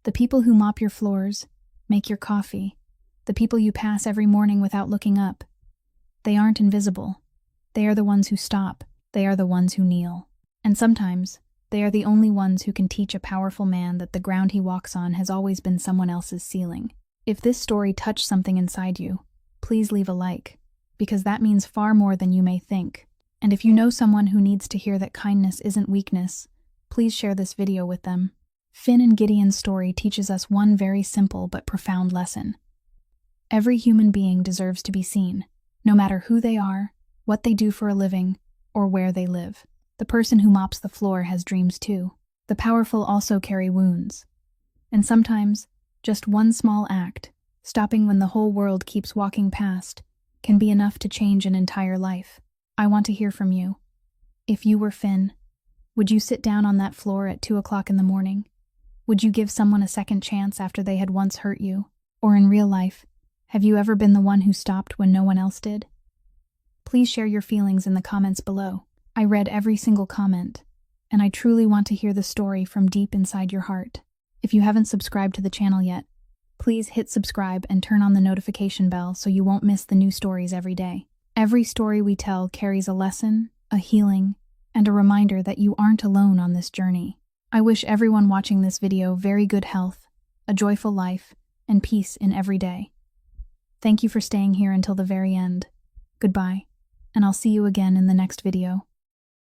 The people who mop your floors, make your coffee, the people you pass every morning without looking up, they aren't invisible. They are the ones who stop. They are the ones who kneel. And sometimes, they are the only ones who can teach a powerful man that the ground he walks on has always been someone else's ceiling. If this story touched something inside you, please leave a like, because that means far more than you may think. And if you know someone who needs to hear that kindness isn't weakness, please share this video with them. Finn and Gideon's story teaches us one very simple but profound lesson. Every human being deserves to be seen, no matter who they are, what they do for a living, or where they live. The person who mops the floor has dreams too. The powerful also carry wounds. And sometimes, just one small act, stopping when the whole world keeps walking past, can be enough to change an entire life. I want to hear from you. If you were Finn, would you sit down on that floor at 2 o'clock in the morning? Would you give someone a second chance after they had once hurt you? Or in real life, have you ever been the one who stopped when no one else did? Please share your feelings in the comments below. I read every single comment, and I truly want to hear the story from deep inside your heart. If you haven't subscribed to the channel yet, please hit subscribe and turn on the notification bell so you won't miss the new stories every day. Every story we tell carries a lesson, a healing, and a reminder that you aren't alone on this journey. I wish everyone watching this video very good health, a joyful life, and peace in every day. Thank you for staying here until the very end. Goodbye, and I'll see you again in the next video.